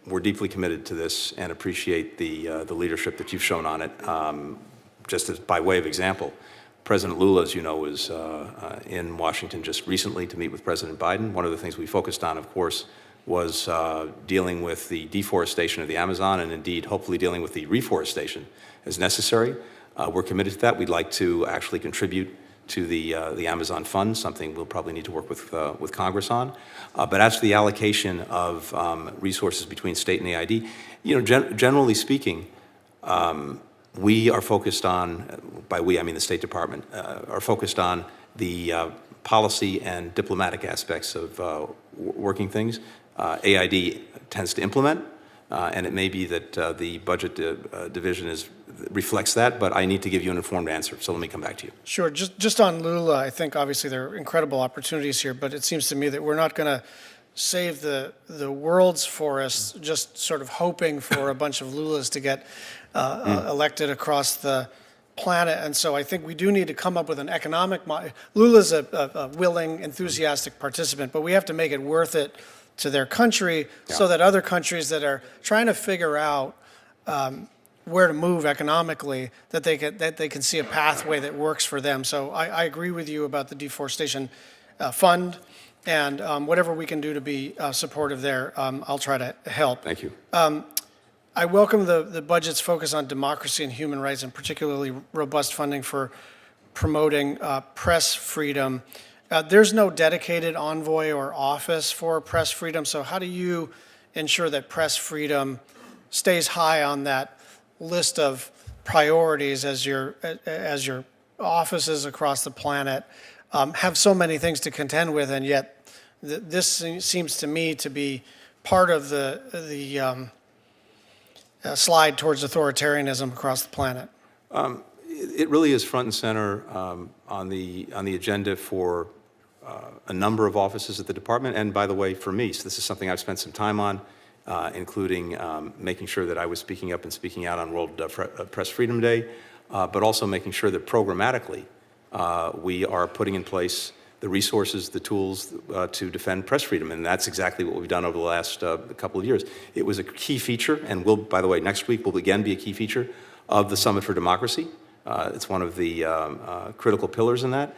we're deeply committed to this and appreciate the leadership that you've shown on it. Just as by way of example, President Lula, as you know, was in Washington just recently to meet with President Biden. One of the things we focused on, of course, was dealing with the deforestation of the Amazon and indeed hopefully dealing with the reforestation as necessary. We're committed to that. We'd like to actually contribute to the Amazon Fund, something we'll probably need to work with Congress on. But as to the allocation of resources between state and AID, generally speaking, we are focused on, by we I mean the State Department, are focused on the policy and diplomatic aspects of working things. AID tends to implement, and it may be that the budget division reflects that, but I need to give you an informed answer, so let me come back to you. Sure. Just on Lula, I think obviously there are incredible opportunities here, but it seems to me that we're not going to save the world's forests just sort of hoping for a bunch of Lulas to get elected across the planet. And so I think we do need to come up with an economic model. Lula's a willing, enthusiastic participant, but we have to make it worth it to their country so that other countries that are trying to figure out where to move economically, that they can see a pathway that works for them. So I agree with you about the deforestation fund, and whatever we can do to be supportive there, I'll try to help. Thank you. I welcome the budget's focus on democracy and human rights, and particularly robust funding for promoting press freedom. There's no dedicated envoy or office for press freedom, so how do you ensure that press freedom stays high on that list of priorities as your offices across the planet have so many things to contend with, and yet this seems to me to be part of the slide towards authoritarianism across the planet? it really is front and center on the agenda for a number of offices at the department, and by the way, for me. So this is something I've spent some time on, including making sure that I was speaking up and speaking out on World Press Freedom Day, but also making sure that programmatically we are putting in place the resources, the tools to defend press freedom, and that's exactly what we've done over the last couple of years. It was a key feature, and will, by the way, next week will again be a key feature of the Summit for Democracy. It's one of the critical pillars in that.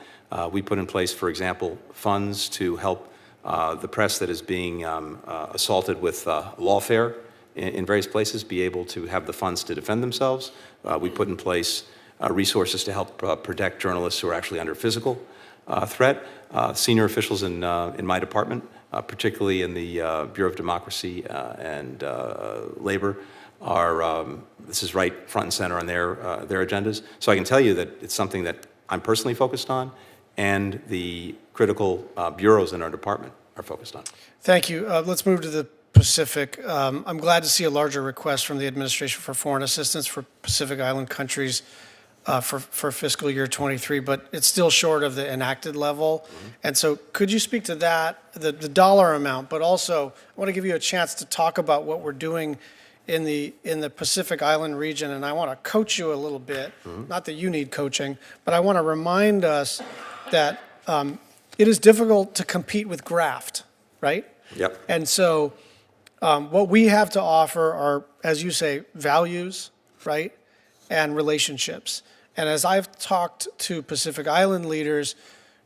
We put in place, for example, funds to help the press that is being assaulted with lawfare in various places be able to have the funds to defend themselves. We put in place resources to help protect journalists who are actually under physical threat. Senior officials in my department, particularly in the Bureau of Democracy and Labor, are this is right front and center on their agendas. So I can tell you that it's something that I'm personally focused on, and the critical bureaus in our department are focused on. Thank you. Let's move to the Pacific. I'm glad to see a larger request from the administration for foreign assistance for Pacific Island countries for fiscal year 23, but it's still short of the enacted level. And so could you speak to that, the dollar amount, but also I want to give you a chance to talk about what we're doing in the Pacific Island region, and I want to coach you a little bit, not that you need coaching, but I want to remind us that it is difficult to compete with graft, right? Yep. And so what we have to offer are, as you say, values, right, and relationships. And as I've talked to Pacific Island leaders,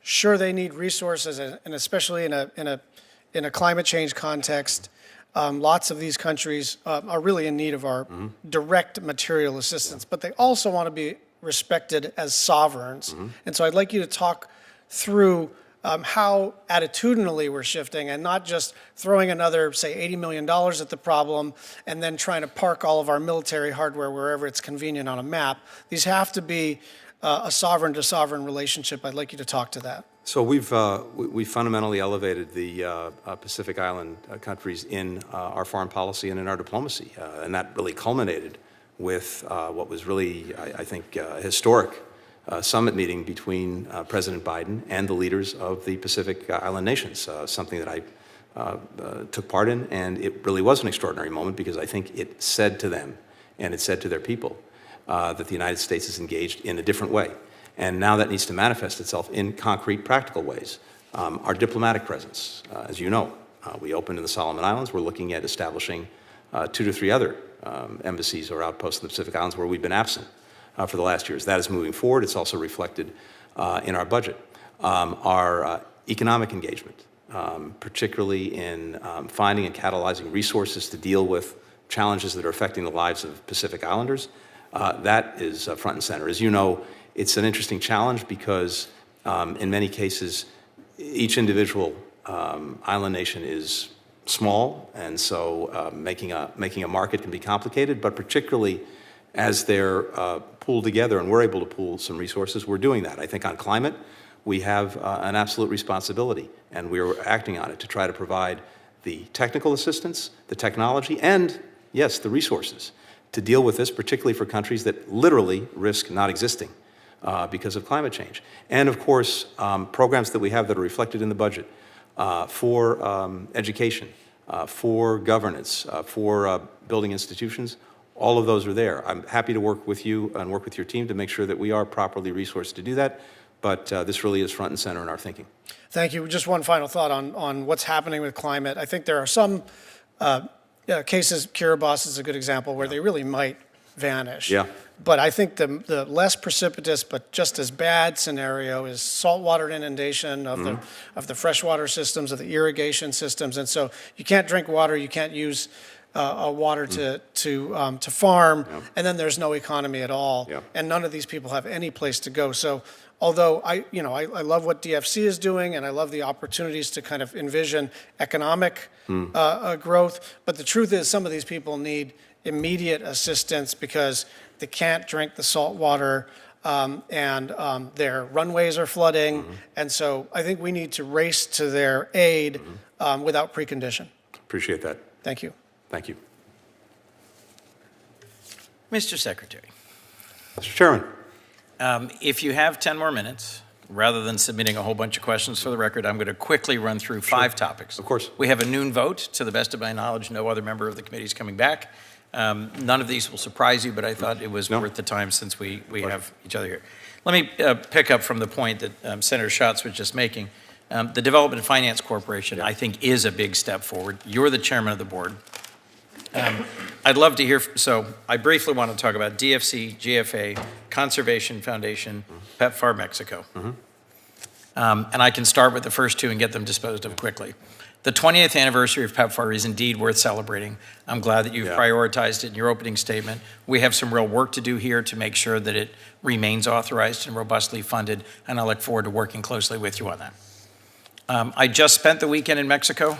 sure, they need resources, and especially in a climate change context, lots of these countries are really in need of our direct material assistance, but they also want to be respected as sovereigns. And so I'd like you to talk through how attitudinally we're shifting and not just throwing another, say, $80 million at the problem and then trying to park all of our military hardware wherever it's convenient on a map. These have to be a sovereign-to-sovereign relationship. I'd like you to talk to that. So we've fundamentally elevated the Pacific Island countries in our foreign policy and in our diplomacy, and that really culminated with what was really, I think, a historic summit meeting between President Biden and the leaders of the Pacific Island nations, something that I took part in, and it really was an extraordinary moment because I think it said to them and it said to their people that the United States is engaged in a different way. And now that needs to manifest itself in concrete, practical ways. Our diplomatic presence, as you know, we opened in the Solomon Islands. We're looking at establishing 2 to 3 other embassies or outposts in the Pacific Islands where we've been absent for the last years. That is moving forward. It's also reflected in our budget. Our economic engagement, particularly in finding and catalyzing resources to deal with challenges that are affecting the lives of Pacific Islanders, that is front and center. As you know, it's an interesting challenge because in many cases, each individual island nation is small, and so making a market can be complicated, but particularly as they're pooled together and we're able to pool some resources, we're doing that. I think on climate, we have an absolute responsibility, and we're acting on it to try to provide the technical assistance, the technology, and, yes, the resources to deal with this, particularly for countries that literally risk not existing because of climate change. And, of course, programs that we have that are reflected in the budget for education, for governance, for building institutions, all of those are there. I'm happy to work with you and work with your team to make sure that we are properly resourced to do that, but this really is front and center in our thinking. Thank you. Just one final thought on what's happening with climate. I think there are some cases, Kiribati is a good example, where they really might vanish. Yeah. But I think the less precipitous but just as bad scenario is saltwater inundation of the freshwater systems, of the irrigation systems. And so you can't drink water, you can't use water to farm, and then there's no economy at all, and none of these people have any place to go. So although I love what DFC is doing, and I love the opportunities to kind of envision economic growth, but the truth is some of these people need immediate assistance because they can't drink the salt water, and their runways are flooding, and so I think we need to race to their aid without precondition. Appreciate that. Thank you. Thank you. Mr. Secretary. Mr. Chairman. If you have 10 more minutes, rather than submitting a whole bunch of questions for the record, I'm going to quickly run through 5 topics. Of course. We have a noon vote. To the best of my knowledge, no other member of the committee is coming back. None of these will surprise you, but I thought it was worth the time since we have each other here. Let me pick up from the point that Senator Schatz was just making. The Development Finance Corporation, I think, is a big step forward. You're the chairman of the board. I'd love to hear, so I briefly want to talk about DFC, GFA, Conservation Foundation, PEPFAR Mexico. And I can start with the first 2 and get them disposed of quickly. The 20th anniversary of PEPFAR is indeed worth celebrating. I'm glad that you've prioritized it in your opening statement. We have some real work to do here to make sure that it remains authorized and robustly funded, and I look forward to working closely with you on that. I just spent the weekend in Mexico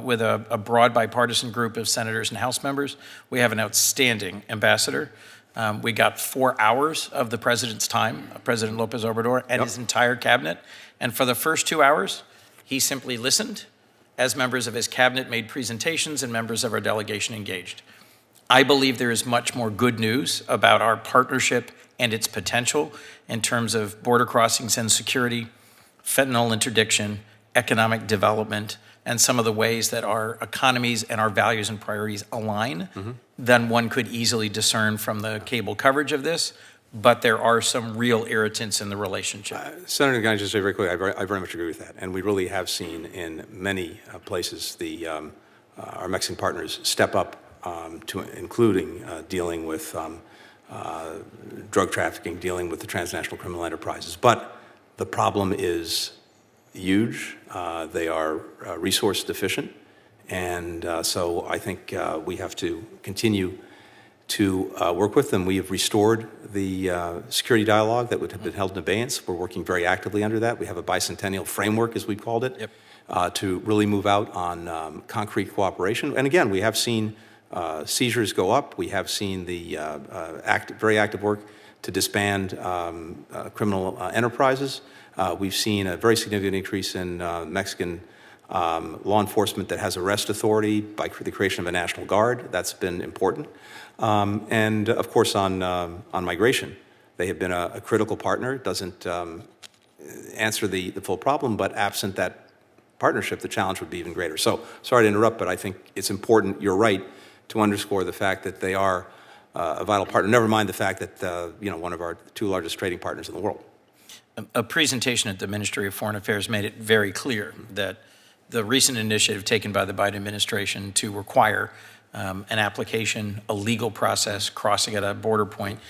with a broad bipartisan group of senators and House members. We have an outstanding ambassador. We got 4 hours of the president's time, President Lopez Obrador, and his entire cabinet. And for the first 2 hours, he simply listened as members of his cabinet made presentations and members of our delegation engaged. I believe there is much more good news about our partnership and its potential in terms of border crossings and security, fentanyl interdiction, economic development, and some of the ways that our economies and our values and priorities align than one could easily discern from the cable coverage of this. But there are some real irritants in the relationship. Senator, can I just say very quickly, I very much agree with that. And we really have seen in many places our Mexican partners step up to including dealing with drug trafficking, dealing with the transnational criminal enterprises. But the problem is huge. They are resource deficient. And so I think we have to continue to work with them. We have restored the security dialogue that would have been held in abeyance. We're working very actively under that. We have a bicentennial framework, as we called it, to really move out on concrete cooperation. And again, we have seen seizures go up. We have seen the very active work to disband criminal enterprises. We've seen a very significant increase in Mexican law enforcement that has arrest authority by the creation of a National Guard. That's been important. And of course, on migration, they have been a critical partner. It doesn't answer the full problem, but absent that partnership, the challenge would be even greater. So, sorry to interrupt, but I think it's important, you're right, to underscore the fact that they are a vital partner. Never mind the fact that, one of our 2 largest trading partners in the world. A presentation at the Ministry of Foreign Affairs made it very clear that the recent initiative taken by the Biden administration to require an application, a legal process, crossing at a border point,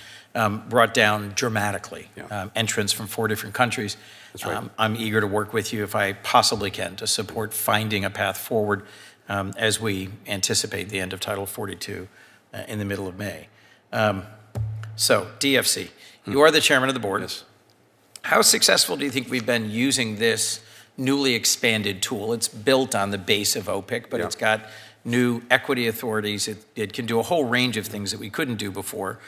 brought down dramatically entrants from 4 different countries. That's right. I'm eager to work with you if I possibly can to support finding a path forward as we anticipate the end of Title 42 in the middle of May. So, DFC, you are the chairman of the board. Yes. How successful do you think we've been using this newly expanded tool? It's built on the base of OPIC, but it's got new equity authorities. It can do a whole range of things that we couldn't do before.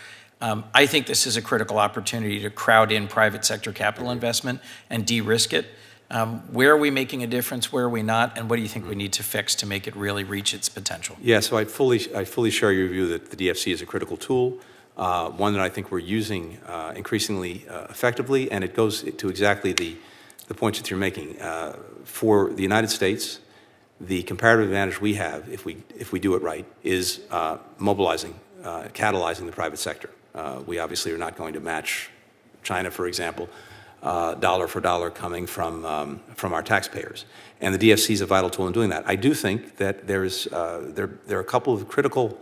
I think this is a critical opportunity to crowd in private sector capital investment and de-risk it. Where are we making a difference? Where are we not? And what do you think we need to fix to make it really reach its potential? Yeah, so I fully share your view that the DFC is a critical tool, one that I think we're using increasingly effectively, and it goes to exactly the points that you're making. For the United States, the comparative advantage we have, if we do it right, is mobilizing, catalyzing the private sector. We obviously are not going to match China, for example, dollar for dollar coming from our taxpayers. And the DFC is a vital tool in doing that. I do think that there are a couple of critical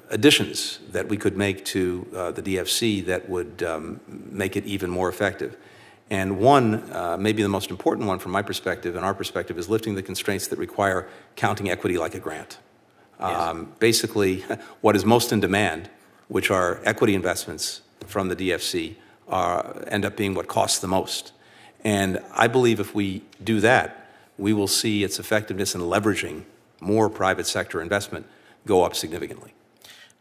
additions that we could make to the DFC that would make it even more effective. And one, maybe the most important one from my perspective and our perspective, is lifting the constraints that require counting equity like a grant. Basically, what is most in demand, which are equity investments from the DFC, end up being what costs the most. And I believe if we do that, we will see its effectiveness in leveraging more private sector investment go up significantly.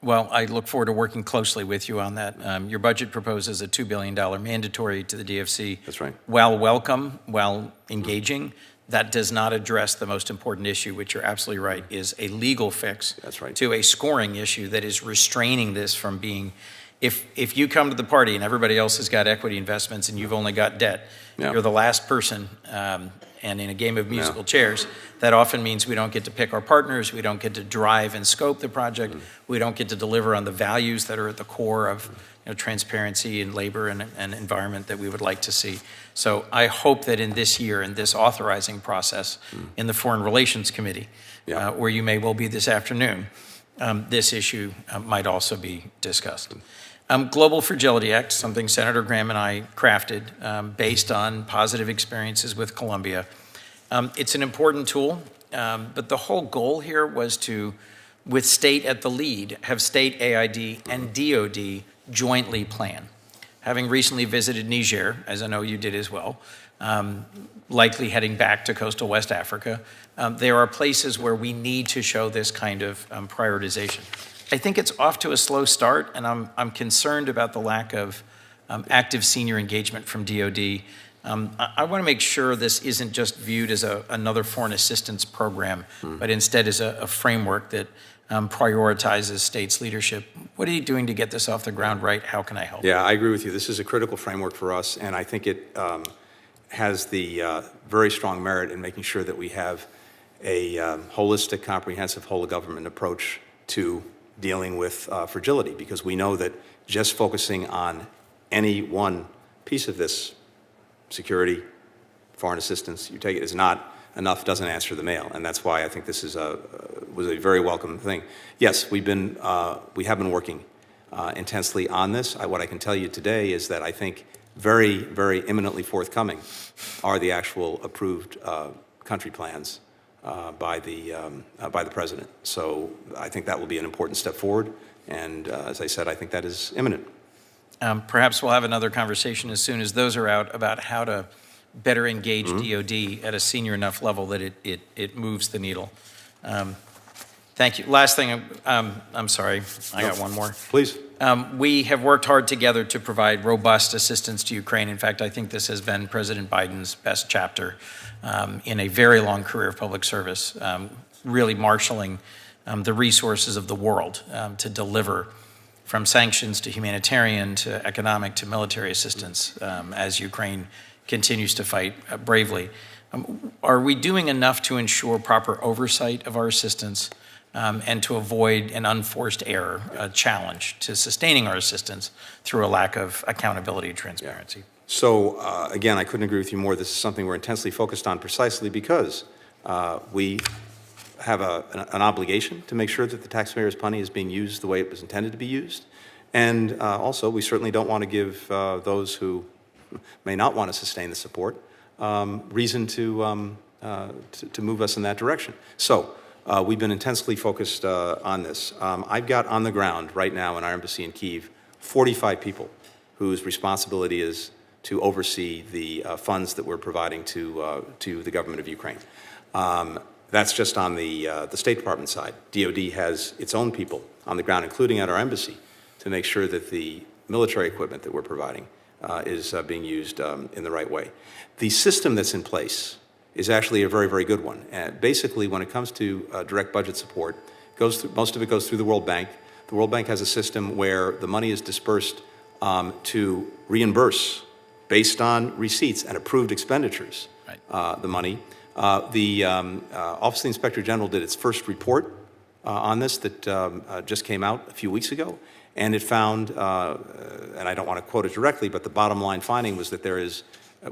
Well, I look forward to working closely with you on that. Your budget proposes a $2 billion mandatory to the DFC. That's right. While welcome, while engaging, that does not address the most important issue, which you're absolutely right, is a legal fix. That's right. To a scoring issue that is restraining this from being If you come to the party and everybody else has got equity investments and you've only got debt, you're the last person. And in a game of musical chairs, that often means we don't get to pick our partners, we don't get to drive and scope the project, we don't get to deliver on the values that are at the core of transparency and labor and environment that we would like to see. So I hope that in this year, in this authorizing process, in the Foreign Relations Committee, where you may well be this afternoon, this issue might also be discussed. Global Fragility Act, something Senator Graham and I crafted based on positive experiences with Colombia. It's an important tool, but the whole goal here was to, with state at the lead, have state AID and DOD jointly plan. Having recently visited Niger, as I know you did as well, likely heading back to coastal West Africa, there are places where we need to show this kind of prioritization. I think it's off to a slow start, and I'm concerned about the lack of active senior engagement from DOD. I want to make sure this isn't just viewed as another foreign assistance program, but instead as a framework that prioritizes states' leadership. What are you doing to get this off the ground right? How can I help? Yeah, I agree with you. This is a critical framework for us, and I think it has the very strong merit in making sure that we have a holistic, comprehensive, whole-of-government approach to dealing with fragility, because we know that just focusing on any one piece of this, security, foreign assistance, you take it, is not enough, doesn't answer the mail, and that's why I think this is was a very welcome thing. Yes, we have been working intensely on this. What I can tell you today is that I think very, very imminently forthcoming are the actual approved country plans by the president. So I think that will be an important step forward, and as I said, I think that is imminent. Perhaps we'll have another conversation as soon as those are out about how to better engage DOD at a senior enough level that it moves the needle. Thank you. Last thing, I'm sorry, I got one more. Please. We have worked hard together to provide robust assistance to Ukraine. In fact, I think this has been President Biden's best chapter in a very long career of public service, really marshaling the resources of the world to deliver from sanctions to humanitarian to economic to military assistance as Ukraine continues to fight bravely. Are we doing enough to ensure proper oversight of our assistance and to avoid an unforced error, a challenge to sustaining our assistance through a lack of accountability and transparency? So again, I couldn't agree with you more. This is something we're intensely focused on precisely because we have an obligation to make sure that the taxpayers' money is being used the way it was intended to be used. And also, we certainly don't want to give those who may not want to sustain the support reason to move us in that direction. So we've been intensely focused on this. I've got on the ground right now in our embassy in Kyiv 45 people whose responsibility is to oversee the funds that we're providing to the government of Ukraine. That's just on the State Department side. DOD has its own people on the ground, including at our embassy, to make sure that the military equipment that we're providing is being used in the right way. The system that's in place is actually a very, very good one. And basically, when it comes to direct budget support, most of it goes through the World Bank. The World Bank has a system where the money is dispersed to reimburse based on receipts and approved expenditures, the money. The Office of the Inspector General did its first report on this that just came out a few weeks ago, and it found, and I don't want to quote it directly, but the bottom line finding was that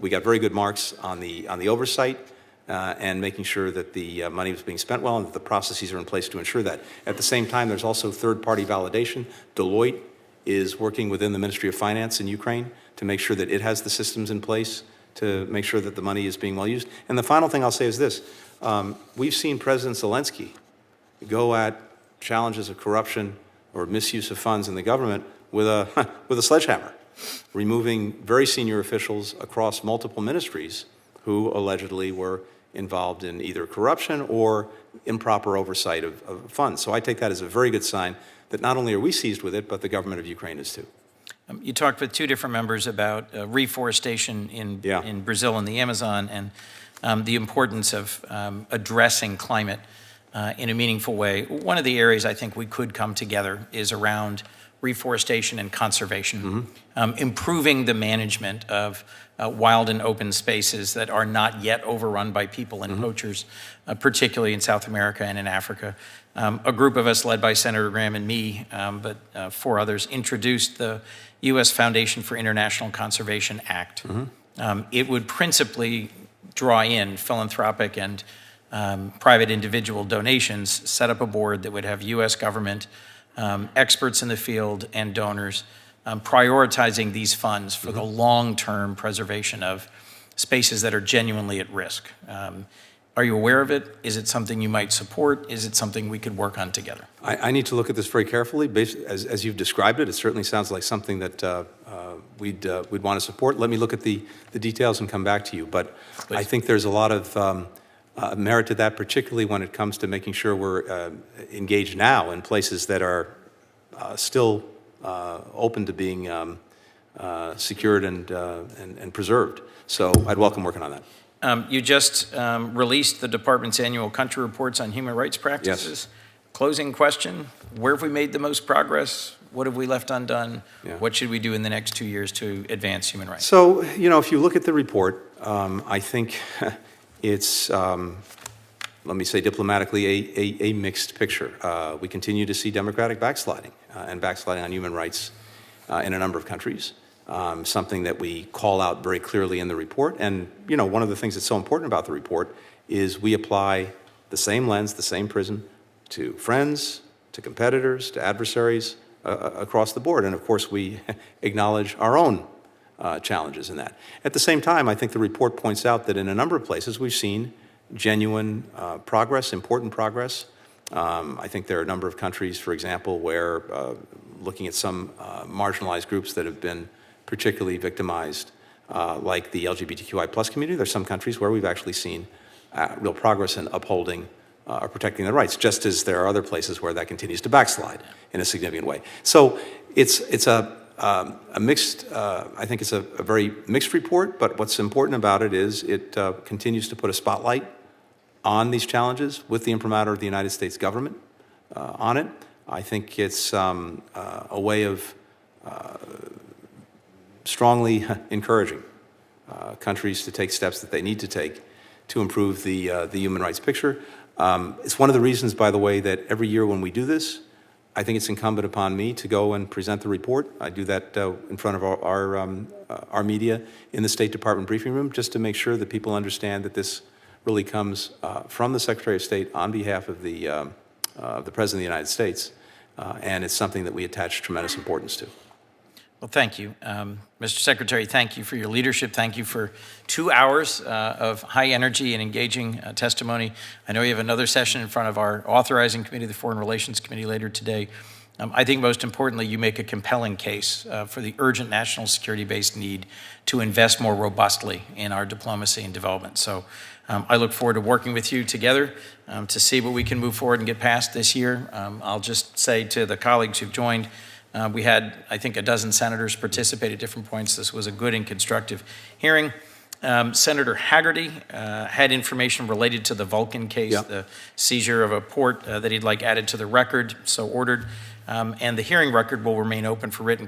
we got very good marks on the oversight and making sure that the money was being spent well and that the processes are in place to ensure that. At the same time, there's also third-party validation. Deloitte is working within the Ministry of Finance in Ukraine to make sure that it has the systems in place to make sure that the money is being well used. And the final thing I'll say is this. We've seen President Zelensky go at challenges of corruption or misuse of funds in the government with a sledgehammer, removing very senior officials across multiple ministries who allegedly were involved in either corruption or improper oversight of funds. So I take that as a very good sign that not only are we seized with it, but the government of Ukraine is too. You talked with two different members about reforestation in Brazil and the Amazon and the importance of addressing climate in a meaningful way. One of the areas I think we could come together is around reforestation, and conservation, improving the management of wild and open spaces that are not yet overrun by people and poachers, particularly in South America and in Africa. A group of us, led by Senator Graham and me, but 4 others, introduced the U.S. Foundation for International Conservation Act. It would principally draw in philanthropic and private individual donations, set up a board that would have U.S. government, experts in the field, and donors prioritizing these funds for the long-term preservation of spaces that are genuinely at risk. Are you aware of it? Is it something you might support? Is it something we could work on together? I need to look at this very carefully. As you've described it, it certainly sounds like something that we'd want to support. Let me look at the details and come back to you. But Please. I think there's a lot of merit to that, particularly when it comes to making sure we're engaged now in places that are still open to being secured and preserved. So I'd welcome working on that. You just released the department's annual country reports on human rights practices. Yes. Closing question, where have we made the most progress? What have we left undone? Yeah. What should we do in the next 2 years to advance human rights? So, if you look at the report, I think it's, let me say diplomatically, a mixed picture. We continue to see democratic backsliding and backsliding on human rights in a number of countries. Something that we call out very clearly in the report. And, one of the things that's so important about the report is we apply the same lens, the same prism to friends, to competitors, to adversaries across the board. And, of course, we acknowledge our own challenges in that. At the same time, I think the report points out that in a number of places we've seen genuine progress, important progress. I think there are a number of countries, for example, where looking at some marginalized groups that have been particularly victimized, like the LGBTQI plus community, there's some countries where we've actually seen real progress in upholding or protecting their rights, just as there are other places where that continues to backslide in a significant way. So it's a mixed, I think it's a very mixed report, but what's important about it is it continues to put a spotlight on these challenges with the imprimatur of the United States government on it. I think it's a way of strongly encouraging countries to take steps that they need to take to improve the human rights picture. It's one of the reasons, by the way, that every year when we do this, I think it's incumbent upon me to go and present the report. I do that in front of our media in the State Department briefing room, just to make sure that people understand that this really comes from the Secretary of State on behalf of the President of the United States, and it's something that we attach tremendous importance to. Well, thank you. Mr. Secretary, thank you for your leadership. Thank you for 2 hours of high energy and engaging testimony. I know you have another session in front of our authorizing committee, the Foreign Relations Committee, later today. I think most importantly, you make a compelling case for the urgent national security-based need to invest more robustly in our diplomacy and development. So I look forward to working with you together to see what we can move forward and get past this year. I'll just say to the colleagues who've joined, we had, I think, a dozen senators participate at different points. This was a good and constructive hearing. Senator Haggerty had information related to the Vulcan case, the seizure of a port that he'd like added to the record, so ordered. And the hearing record will remain open for written